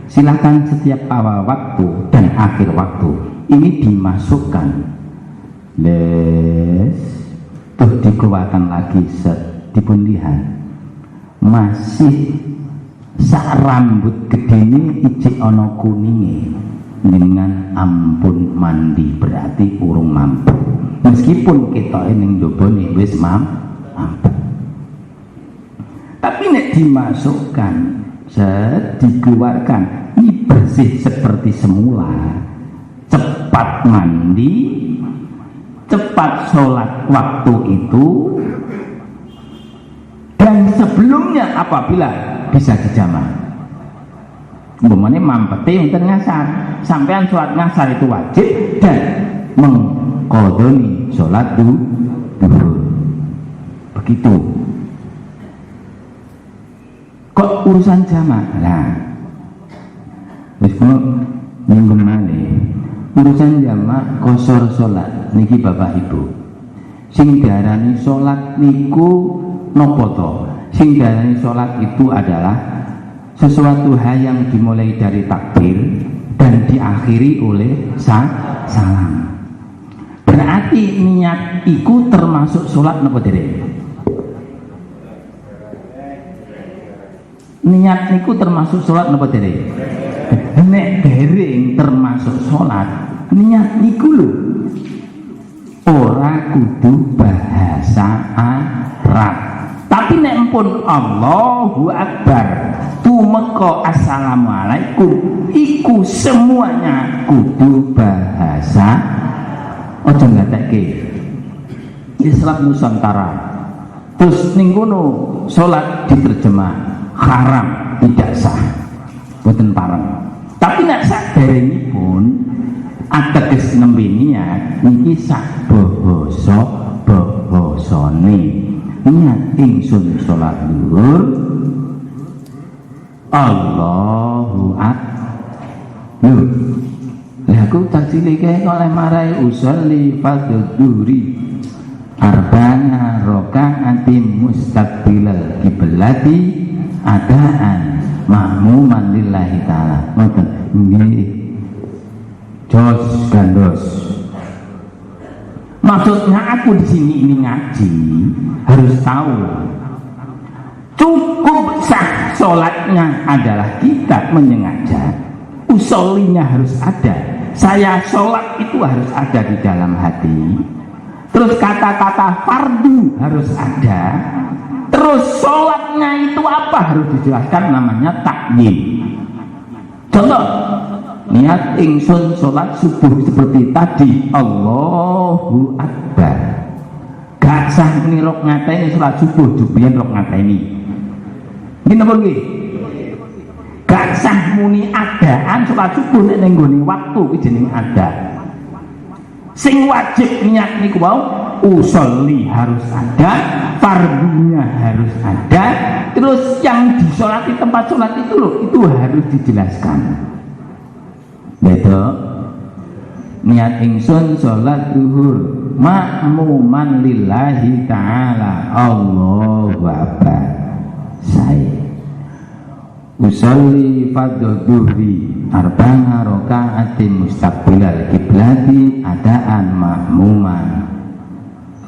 Silakan setiap awal waktu dan akhir waktu ini dimasukkan tuh dikeluarkan lagi dipun lihat masih sak rambut gede ini ijik ono kuninge dengan ampun mandi berarti urung mampu meskipun kita ning njobone wis mampu tapi nek dimasukkan dikeluarkan ini bersih seperti semula, cepat mandi, cepat sholat waktu itu, dan sebelumnya apabila bisa dijamak. Umpamanya mampeti untuk ngasar, sampean sholat ngasar itu wajib dan mengkodoni sholat duhur. Begitu. Kok urusan jamak? Nah, Wis kok nyinggung malih. Urusan jamak qashar salat niki Bapak Ibu. Sing diarani salat niku napa to? Sing diarani salat itu adalah sesuatu hal yang dimulai dari takbir dan diakhiri oleh salam. Berarti niat iku termasuk salat napa dereng? Niat niku termasuk salat napa dereng? Nek dereng termasuk salat, niat niku lho ora kudu bahasa Arab. Tapi nek pun Allahu Akbar tumeka assalamualaikum iku semuanya kudu bahasa ojo ngatekke Islam Nusantara. Terus ning kono salat diterjemah haram, tidak sah, boten pareng. Tapi nek saderengipun ateges nembe niat niki sak basane niat ingsun salat zuhur Allahu Akbar. Lah aku tak cilike kok le marai usolli fardhu arba'ana raka'atin mustaqbilal kiblati adaan mahmuman lillahi ta'ala. Ngoten nggih. Jos gandos. Maksudnya aku di sini ini ngaji harus tahu cukup sah sholatnya adalah kita menyengaja, usolinya harus ada, saya sholat itu harus ada di dalam hati, terus kata-kata fardu harus ada, terus sholatnya itu apa harus dijelaskan, namanya takyin. Contoh, niat ingsun sholat subuh seperti tadi Allahu Akbar, gak sah ini rok ngateni sholat subuh jubian rok ngateni ini napa nggih? Gak sah muni adaan sholat subuh nek ning nggone waktu iki jeneng ada. Sing wajib niat niku wau usolli harus ada, fardunya harus ada, terus yang disolati tempat sholat itu loh, itu harus dijelaskan. Beto niat ingsun sholat zuhur makmuman lillahi ta'ala Allahu Akbar. Saya usolli fardhu dhuhri arba'ana raka'atin mustaqbilal kiblati adaan mahmuman.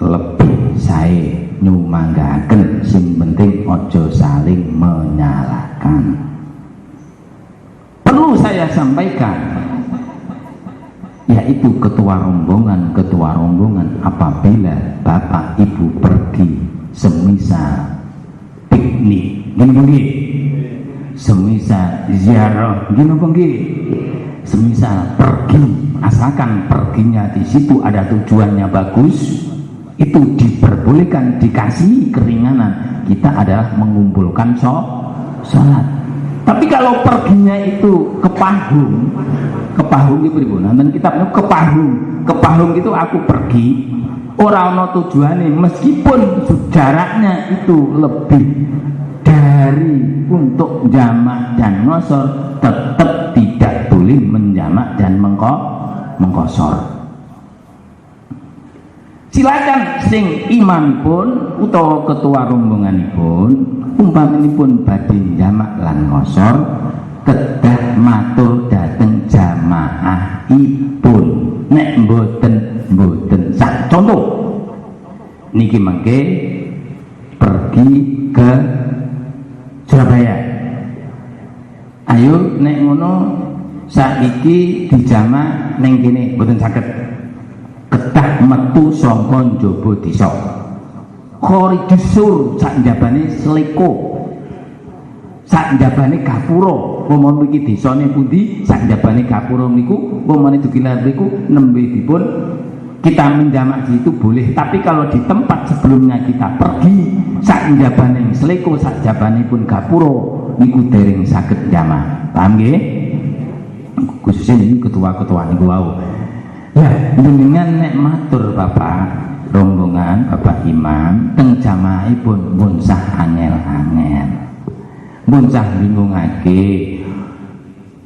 Lebih saya nyumanggaken sing penting ojo saling menyalahkan. Perlu saya sampaikan, yaitu ketua rombongan apabila bapak ibu pergi semisal piknik gini, semisal ziarah gini, semisal pergi, asalkan perginya di situ ada tujuannya bagus, itu diperbolehkan, dikasih keringanan, kita adalah mengumpulkan sholat. Tapi kalau perginya itu ke Pahung itu pripun? Nanten kitabnya ke Pahung itu aku pergi ora ana tujuane, meskipun jaraknya itu lebih dari untuk jamak dan ngosor, tetap tidak boleh menjamak dan mengkosor. Silakan sing imam pun utawa ketua rombonganipun umpaminipun badhe jamak lan ngosor kedah matur dhateng jamaahipun. Nek mboten sak contoh niki mangke pergi ke Surabaya, ayo nek ngono saiki dijamak ning kene mboten saged, kedah metu saka njaba desa khorijusur sak njabane Sleko, sak njabane Gapura. Umpama iki desane pundi, sak njabane Gapura niku umpamane dugilar niku nembe dipun kita menjamak itu boleh. Tapi kalau di tempat sebelumnya kita pergi sak njabane Sleko, sak njabane pun Gapura niku dereng saged jamak. Paham nggih? Khususnya ini ketua-ketua niku wau. Ya, jenengan nek matur Bapak rombongan, Bapak Imam teng jamaahipun pun sah angel-angel. Mun cah bingungake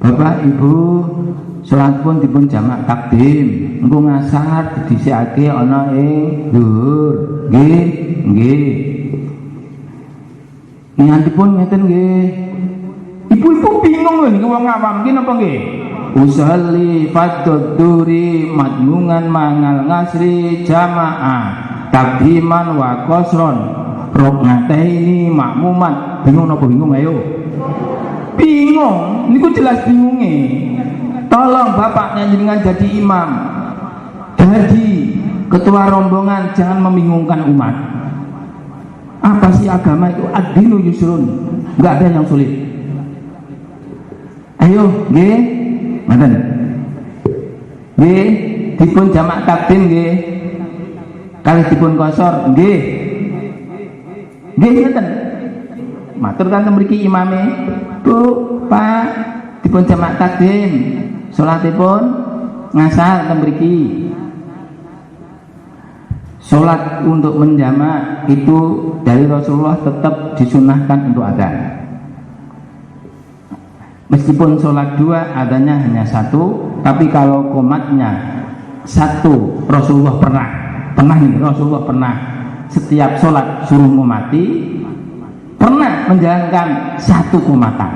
Bapak Ibu salat pun dipun jamak takdim, engko ngasar didhisikake ana ing dhuwur. Nggih. Niatipun ngeten nggih. Ibu-ibu bingung lho niki wong awam iki napa nggih? Usalli fadhduri madmungan mangal ngasri jamaah takdiman wa qasron roknataini makmuman. Bingung napa bingung ayo? Bingung, niku jelas bingunge. Tolong Bapak jenengan jadi imam, jadi ketua rombongan, jangan membingungkan umat. Apa sih agama itu? Ad-dinu yusrun, nggak ada yang sulit. Ayo, nggih, manten, nggih, dipun jamak takdim nggih, kali dipun kosor nggih, ngeten. Matur kan mriki imame, Bu, Pak, dipun jamak takdim, salatipun ngasar ten mriki. Salat untuk menjamak itu dari Rasulullah tetap disunahkan untuk adzan. Meskipun sholat dua adanya hanya satu, tapi kalau komatnya satu, Rasulullah pernah setiap sholat suruh ngomati, pernah menjalankan satu komatan.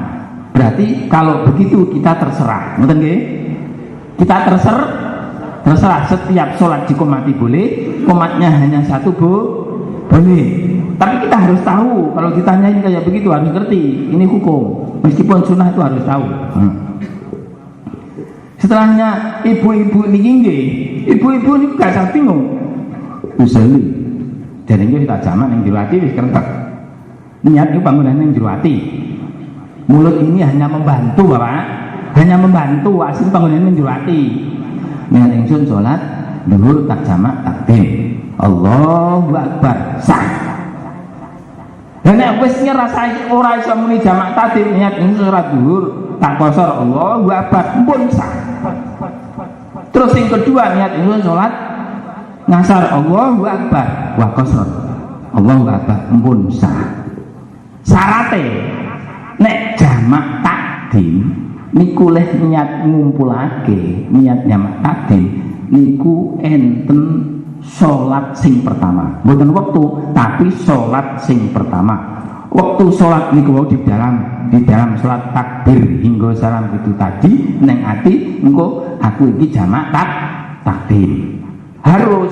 Berarti kalau begitu kita terserah, ngerti nggih? Kita terserah setiap sholat dikomati boleh, komatnya hanya satu boleh. Tapi kita harus tahu, kalau ditanyain kayak begitu harus ngerti, ini hukum. Meskipun sunnah itu harus tahu. Setelahnya ibu-ibu ini, ibu-ibu ini gak usah bingung. Usaha, jadi ini kita jamak yang jero wis kerentek. Niat itu bangunan yang jero ati. Mulut ini hanya membantu, Bapak, hanya membantu asli bangunan yang jero ati. Niat ingsun sholat, dhuwur tak jamak takdim. Allahu Akbar, sah. Dan nek wis ngrasai ora iso muni jamak takdim niat ing salat zuhur tak kosor Allahu Akbar pun sah. Terus yang kedua niat ing salat ngasar Allahu Akbar wa kosor Allahu Akbar pun sah. Syarate nek jamak takdim niku leh niat ngumpulake niat jamak takdim niku enten sholat sing pertama, bukan waktu, tapi sholat sing pertama. Waktu sholat niku di dalam sholat takbir hingga salam itu tadi neng ati engko aku iki jamak takdim harus.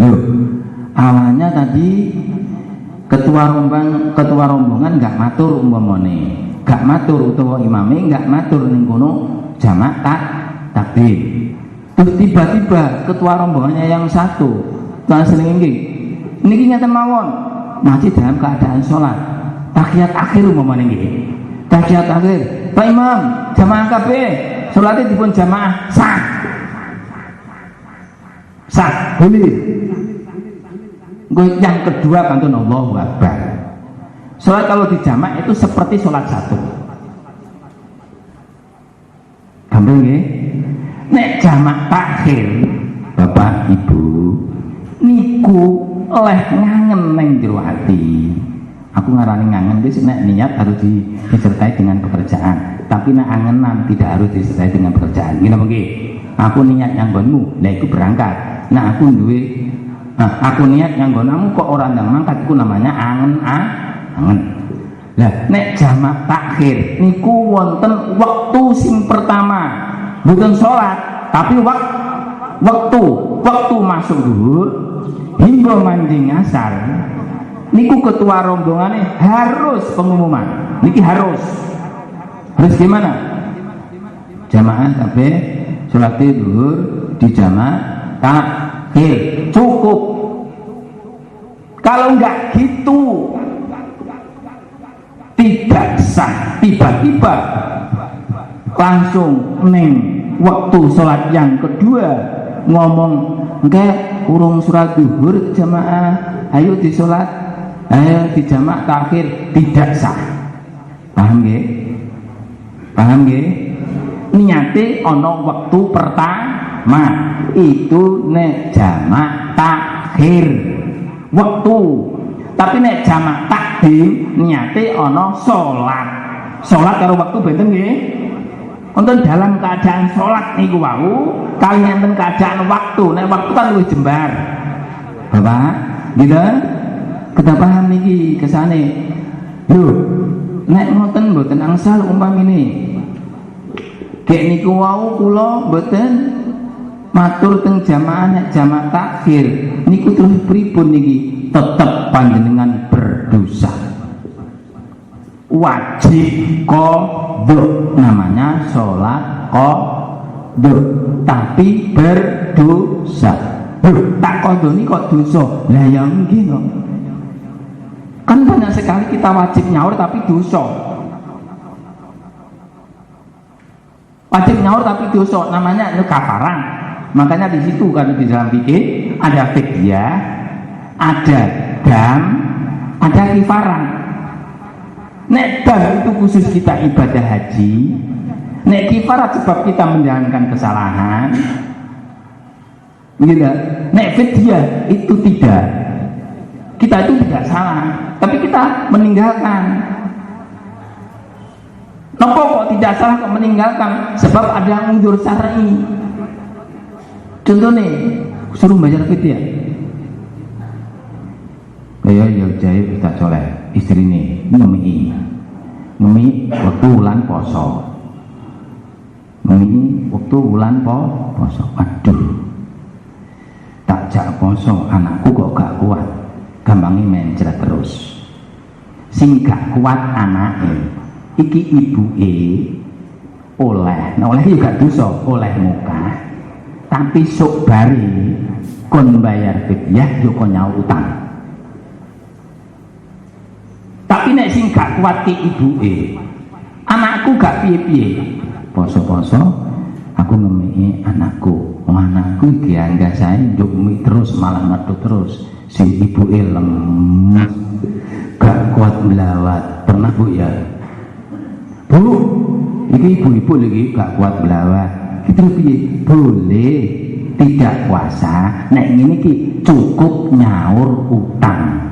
Loh, awalnya tadi ketua rombongan nggak matur umpamane, nggak matur utawa imame nggak matur ning kono jamak takdim. Terus tiba-tiba ketua rombongannya yang satu langsung niki ngeten mawon masih dalam keadaan sholat tahiyat akhir umpamane nggih. Tahiyat akhir, Pak Imam, jamaah kabeh sholatnya dipun jamaah sah boleh. Yang kedua kantun Allahu Akbar. Sholat kalau dijamak itu seperti sholat satu. Gampang nggih? Nek jamak takhir Bapak Ibu niku oleh ngangen neng jero ati. Aku ngarani ngangen wis nek niat harus disertai dengan pekerjaan. Tapi nek angenan tidak harus disertai dengan pekerjaan. Ngene nggih. Aku niat nyanggonmu, lah iku berangkat. Nah aku niat nyanggonamu kok orang yang mangkat iku namanya angen. Lah nek jamak takhir niku wonten waktu sing pertama. Bukan sholat, tapi waktu masuk zuhur hingga mandi ngasar. Niku ketua rombongannya harus pengumuman. Niki harus gimana? Jamaah tapi sholat zuhur di jamaah takhir cukup. Kalau enggak gitu tidak sah. Tiba-tiba langsung neng waktu sholat yang kedua ngomong enggak urung sholat zuhur jamaah, ayo di sholat, ayo di jamak takhir, tidak sah. Paham nggih? Niate ono waktu pertama itu nek jamak takhir waktu, tapi nek jamak takdim niate ono sholat salat karo waktu benten nggih. Wonten dalam keadaan salat niku wau kali enten keadaan waktu. Nek waktu kan luwih jembar. Bapak, gitu? Kita paham niki kesane. Lho, nek ngoten mboten angsal umpamine. Gek niku wau kula mboten matur teng jamaah nek jamaah takhir niku terus pripun niki? Tetep panjenengan berdosa. Wajib qadha, namanya sholat qadha, tapi berdosa. Tak qadha ini kok dosa? Lah ya mungkin kok. Kan banyak sekali kita wajib nyaur tapi dosa. Wajib nyaur tapi dosa, namanya itu kafaran. Makanya di situ kan di dalam fikih ada fidyah, ada dam, ada kifaran. Nek dam itu khusus kita ibadah haji, nek kifarat sebab kita menjalankan kesalahan. Begitu. Nek fidyah itu tidak. Kita itu tidak salah, tapi kita meninggalkan. Nopo kok tidak salah kok meninggalkan? Sebab ada uzur syar'i. Contohnya suruh bayar fidyah. Ya jahit kita colek istri ini ngemi waktu bulan poso, ngemi waktu bulan poso. Aduh, tak jak poso, anakku kok gak kuat, gampangnya mencret terus. Sing gak kuat anaknya, iki ibuke oleh, nah oleh juga dosa, oleh muka, tapi sok bari kon bayar fidyah yo kon nyaur utang. Tapi nek sing gak kuat ki ibuke, anakku gak piye-piye, poso-poso aku ngemi anakku iki anggasae njuk mie terus malah metu terus, sing ibuke lemes gak kuat melawat. Pernah Bu ya? Bu, ini ibu-ibu lagi gak kuat melawat. Itu piye? Boleh tidak puasa. Nek ngene iki cukup nyaur utang.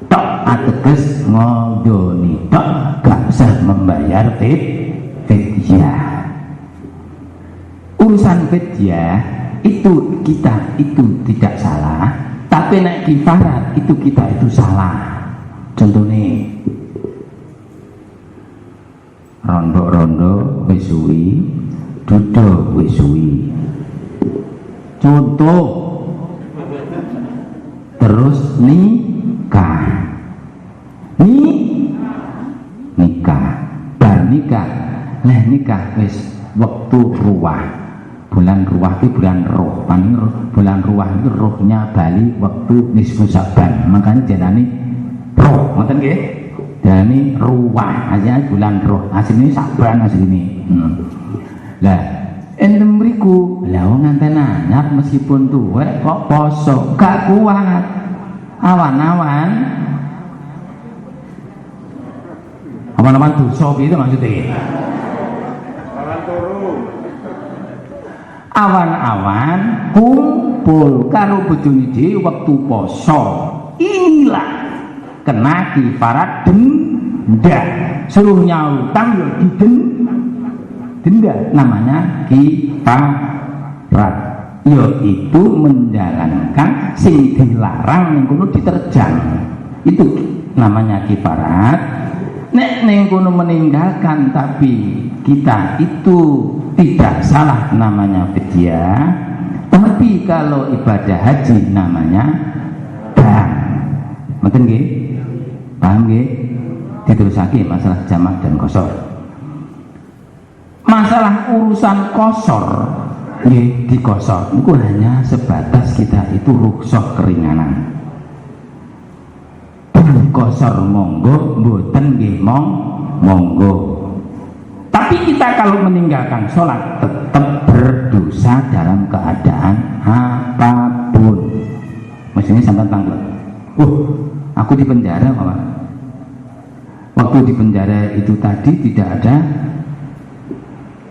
Tok ateges ngodoni tok, gak usah membayar fidyah. Urusan fidyah itu kita itu tidak salah, tapi nek kifarat itu kita itu salah. Contohnya rondo-rondo wis suwi, duduk wis suwi. Contoh terus nikah. Bar nikah. Lah nikah wis waktu ruah. Bulan ruah itu bulan roh. Bulan ruah itu rohnya bali waktu nisfu Saban. Makanya jarane roh, ngoten nggih? Jarane ruah, asline bulan roh. Asline Saban asline. Lah enten mriku, lah wong nganten anyar meskipun tuwek kok poso, gak kuat. Awan-awan dosa gitu maksudnya. Awan-awan kumpul karo bojone dhewe wektu poso. Inilah kena kifarat denda. Suruh nyautang yo denda, namanya kifarat. Yaitu menjalankan sing dilarang ning kono diterjang. Itu namanya kifarat. Nek ning kono meninggalkan tapi kita itu tidak salah, namanya fidyah. Tapi kalau ibadah haji namanya dam. Mboten nggih? Paham nggih? Diterusake masalah jamak dan qasar. Masalah urusan qasar nggih dikosor niku hanya sebatas kita itu rukhsah keringanan. Qasar monggo, mboten nggih monggo. Tapi kita kalau meninggalkan sholat tetap berdosa dalam keadaan apapun. Maksudnya sampai tanggal, aku di penjara Pak. Waktu di penjara itu tadi tidak ada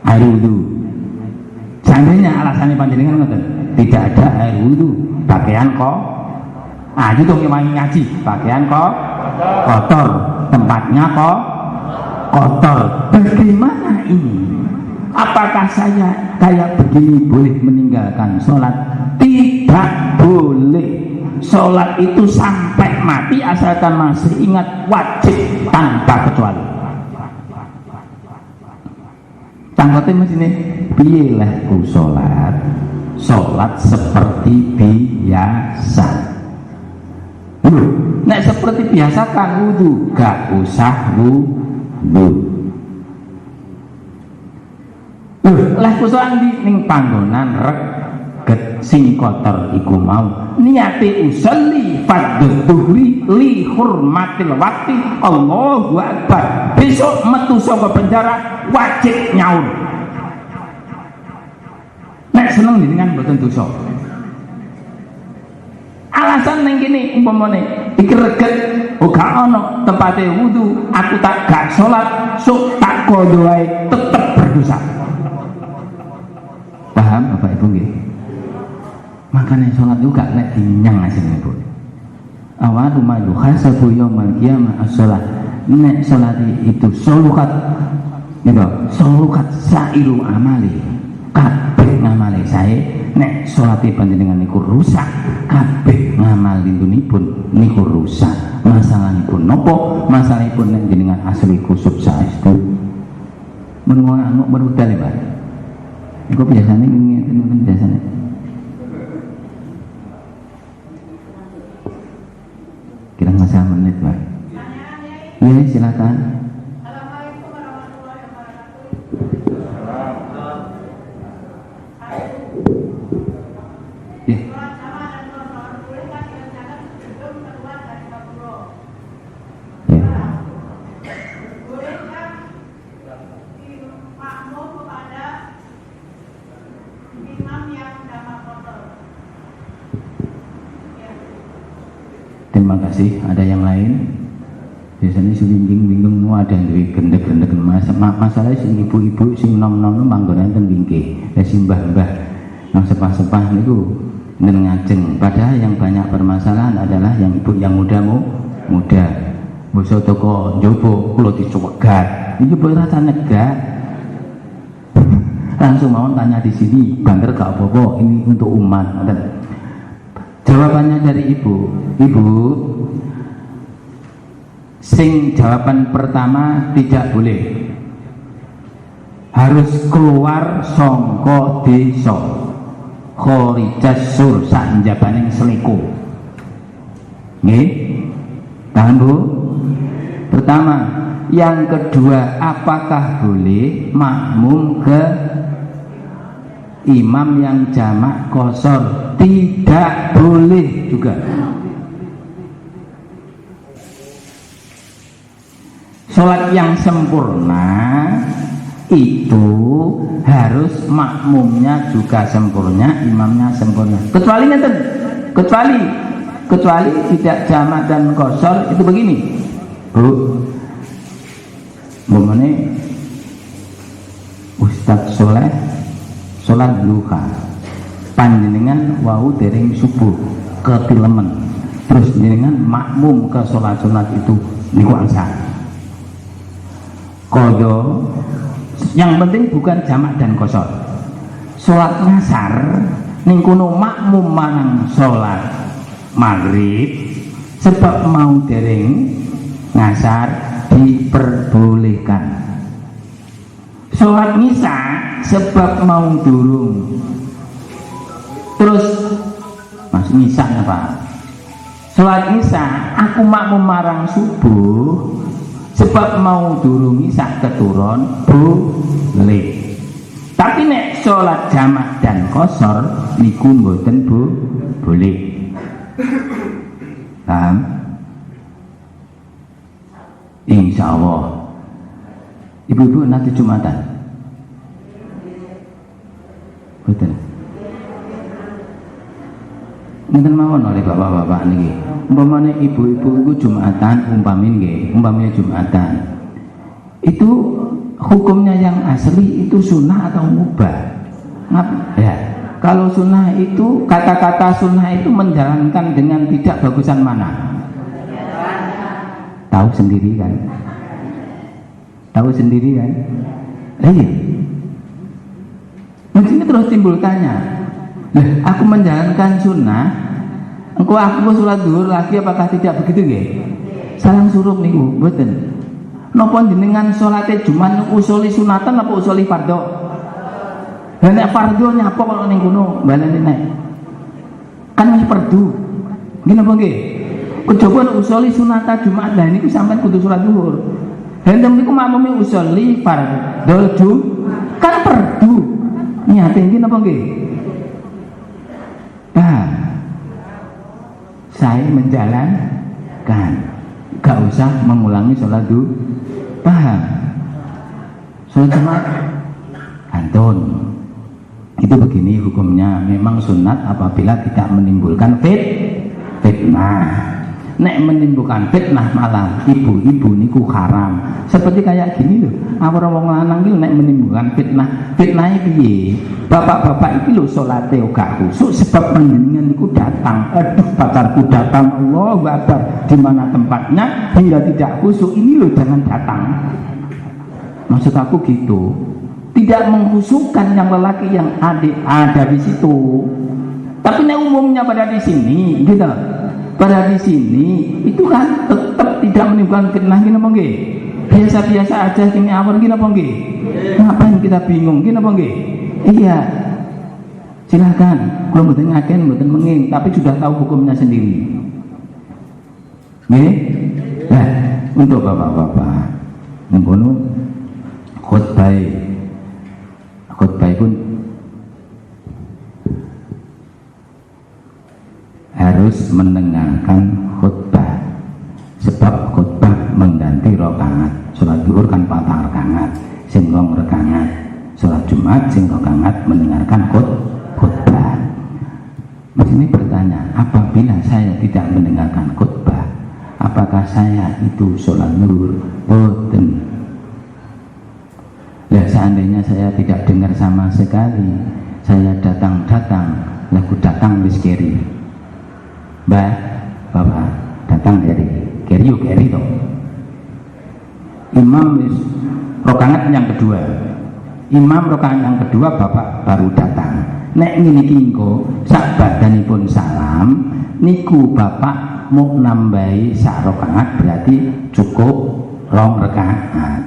air wudhu. Seandainya alasannya panjenengan ngoten, tidak ada air wudhu, pakaian kok. Itu dong yang ngaji, pakaian kok kotor, tempatnya kok kotor. Bagaimana ini? Apakah saya kayak begini boleh meninggalkan sholat? Tidak boleh. Sholat itu sampai mati asalkan masih ingat, wajib tanpa kecuali. Tanggote mesine piye lah ku sholat seperti biasa. Nek seperti biasa kan wudu, gak usah wudu. Lah ku sholat ning panggonan reget sing kotor iku mau niate usolli fardhu dhuhri li hurmatil waqti Allahu akbar. Besok metu saka penjara wajib nyaur. Nek seneng jenengan mboten dosa. Alasan ning kene umpamane iki reget gak ana tempate wudu, aku tak gak salat, sok tak kodo wae tetep berdosa. Paham Bapak Ibu nggih? Makanya sholat juga nek dinyang asine Bu. Awal ma yuhasabu yaumil qiyamah as-shalah. Nek sholat itu solukat gitu, solukat sairu amali. Kabeh ngamale sae, nek sholat panjenengan niku rusak, kabeh ngamal lintunipun niku rusak. Masalahipun nopo? Masalahipun nek jenengan asli kusuk saestu. Men wong anu berudal ya, Pak. Iku biasane ngene biasane. Kira masalah menit Pak. Iya silakan. Assalamualaikum warahmatullahi wabarakatuh. Ya. Bolehkah makmum kepada imam yang dapat kotor? Terima kasih. Ada yang lain? Biasanya sing bingung ada yang duwe gendek-gendek masalah sing ibu-ibu sing nom-nom manggonan ten bingke. Sing mbah-mbah nang sepah-sepah niku ngen ngajeng. Padahal yang banyak permasalahan adalah yang ibu yang muda. Basa toko njobo kula dicewegat. Iki kok rasa negat. Langsung mau tanya di sini, banter gak apa-apa, ini untuk umat. Jawabannya dari ibu, sing jawaban pertama tidak boleh, harus keluar songko desa, khorijas sur sak njabaning seliku. Nggih, paham Bu? Pertama. Yang kedua, apakah boleh makmum ke imam yang jamak qashar? Tidak boleh juga. Sholat yang sempurna itu harus makmumnya juga sempurna, imamnya sempurna. Kecuali tidak jamak dan qashar itu begini, Bu. Bagaimana Ustadz Soleh sholat duha panjenengan wau dereng subuh ketilemen, terus jenengan makmum ke sholat itu niku angsa koyo. Yang penting bukan jamak dan qashar. Sholat ngasar ning kono makmum manang sholat maghrib sebab mau dereng ngasar diperbolehkan. Sholat Isya sebab mau durung, terus Mas Isya apa? Sholat Isya aku makmum marang subuh sebab mau durung Isya keturun boleh. Tapi nek sholat jamak dan qashar niku mboten boleh. Paham? Insya Allah. Ibu-ibu nanti Jumatan betul mungkin mawon oleh bapak-bapak niki. Umpamanya ibu-ibu itu Jumatan, umpamanya Jumatan itu hukumnya yang asli itu sunnah atau mubah? Ya, kalau sunnah itu, kata-kata sunnah itu menjalankan dengan tidak bagusan mana? Tahu sendiri kan? Tahu sendiri kan? Iya. Mesti terus timbul tanya, lah aku menjalankan sunnah, engkau aku sholat zuhur lagi apakah tidak begitu ya? Salang suruh niku, mboten. Napa jenengan salate Jumat usuli sunatan apa usuli fardhu? Lah nek fardhu nyapa kok ning kono baleni nek. Kan masih fardu. Nggih napa nggih? Kejaba usuli sunata Jumat lah niku sampean kudu salat zuhur. Hendem niku makmume usuli fardhu kan fardu. Niate nggih napa nggih? Paham? Saya menjalankan, gak usah mengulangi sholat zuhur. Paham? Sholat Jumat kantun itu begini hukumnya. Memang sunat apabila tidak menimbulkan fitnah. Nek menimbulkan fitnah malah ibu-ibu niku haram. Seperti kayak gini loh, awak wong lanang iki nek menimbulkan fitnah, fitnahe piye? Bapak-bapak iki lho salate gak khusuk sebab panjenengan niku datang. Aduh, pacarku datang, Allahu Akbar. Di mana tempatnya hingga tidak khusuk, ini loh jangan datang. Maksud aku gitu. Tidak menghusukkan yang lelaki yang ada di situ. Tapi nek umumnya pada di sini, gitu. Pada di sini itu kan tetap tidak menimbulkan fitnah gini apa nggih? Biasa-biasa aja gini awal gini apa nggih? Ngapain kita bingung gini apa nggih? Iya. Silakan. Kalau mboten ngaken mboten menging, tapi sudah tahu hukumnya sendiri. Nggih? Nah, untuk bapak-bapak mengkono khutbah pun harus mendengarkan khutbah, sebab khutbah mengganti rakaat. Sholat zuhur kan 4 rakaat, singkong rakaat. Sholat Jumat singkong rakaat mendengarkan khutbah. Mas ini bertanya, apabila saya tidak mendengarkan khutbah, apakah saya itu sholat zuhur? Boten. Ya seandainya saya tidak dengar sama sekali, saya datang, lagu datang miskeri. Mbak, bapak datang dari keri toh. Imam rokangat yang kedua. Imam rokangat yang kedua bapak baru datang. Nek ngene iki engko sak badanipun salam niku bapak mau nambahi sak rokangat berarti cukup 2 rakaat.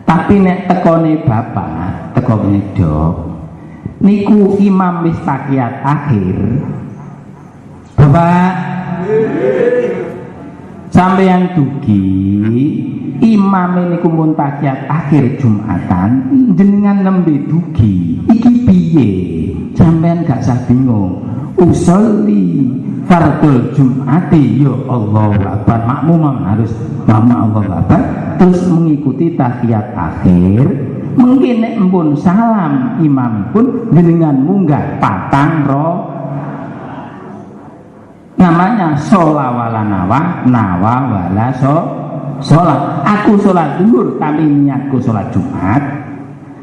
Tapi nek tekone bapak, tekone dok niku imam wis tahiyat akhir. Bapak sampeyan dugi imam niku mun tahiyat akhir Jumatan jenengan nembe dugi iki piye? Sampeyan gak usah bingung. Usolli fardul Jumati ya Allahu Akbar, makmum harus mama Allahu Akbar terus mengikuti tahiyat akhir. Mungkin nek empun salam imam pun jenengan munggah 4 namanya sholawala nawa wala sholat. Aku sholat zuhur tapi niatku sholat Jumat.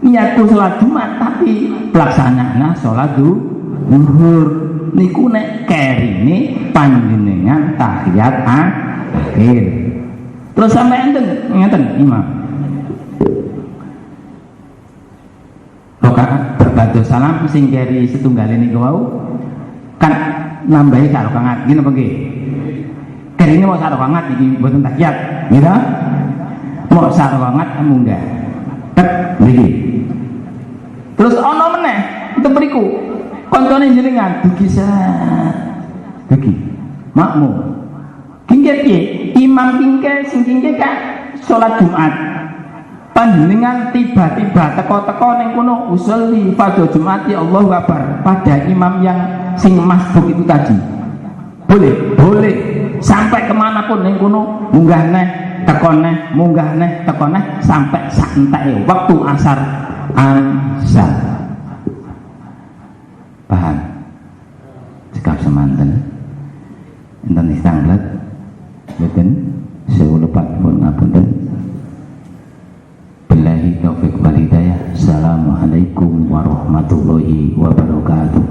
Niatku sholat Jumat tapi pelaksananya sholat zuhur. Niku nek kerine panjenengan tahiyat akhir. Terus sampai ngeten imam. Rakaat berbatu salam sing keri setunggal niku wau kan nambahi sak rakaat ngene apa nggih? Kerine mau sak rakaat iki mboten tahiyat, ngira? Mau sak rakaat munggah. Tek niki. Terus ana meneh untuk beriku koncone jenengan dugi dugi makmum. Kingke piye? Imam kingke sing kingke kak salat Jumat. Panjenengan tiba-tiba teko-teko ning kono usolli fardhu Jumati Allahu Akbar pada imam yang sing masbuk itu tadi. Boleh sampai kemanapun ning kono munggah neh teko neh munggah neh teko neh sampai sak enteke waktu asar. Paham? Cekap semanten enten istanglet mboten sewu lepat pun ngapunten. Billahi taufiq wal hidayah. Assalamualaikum warahmatullahi wabarakatuh.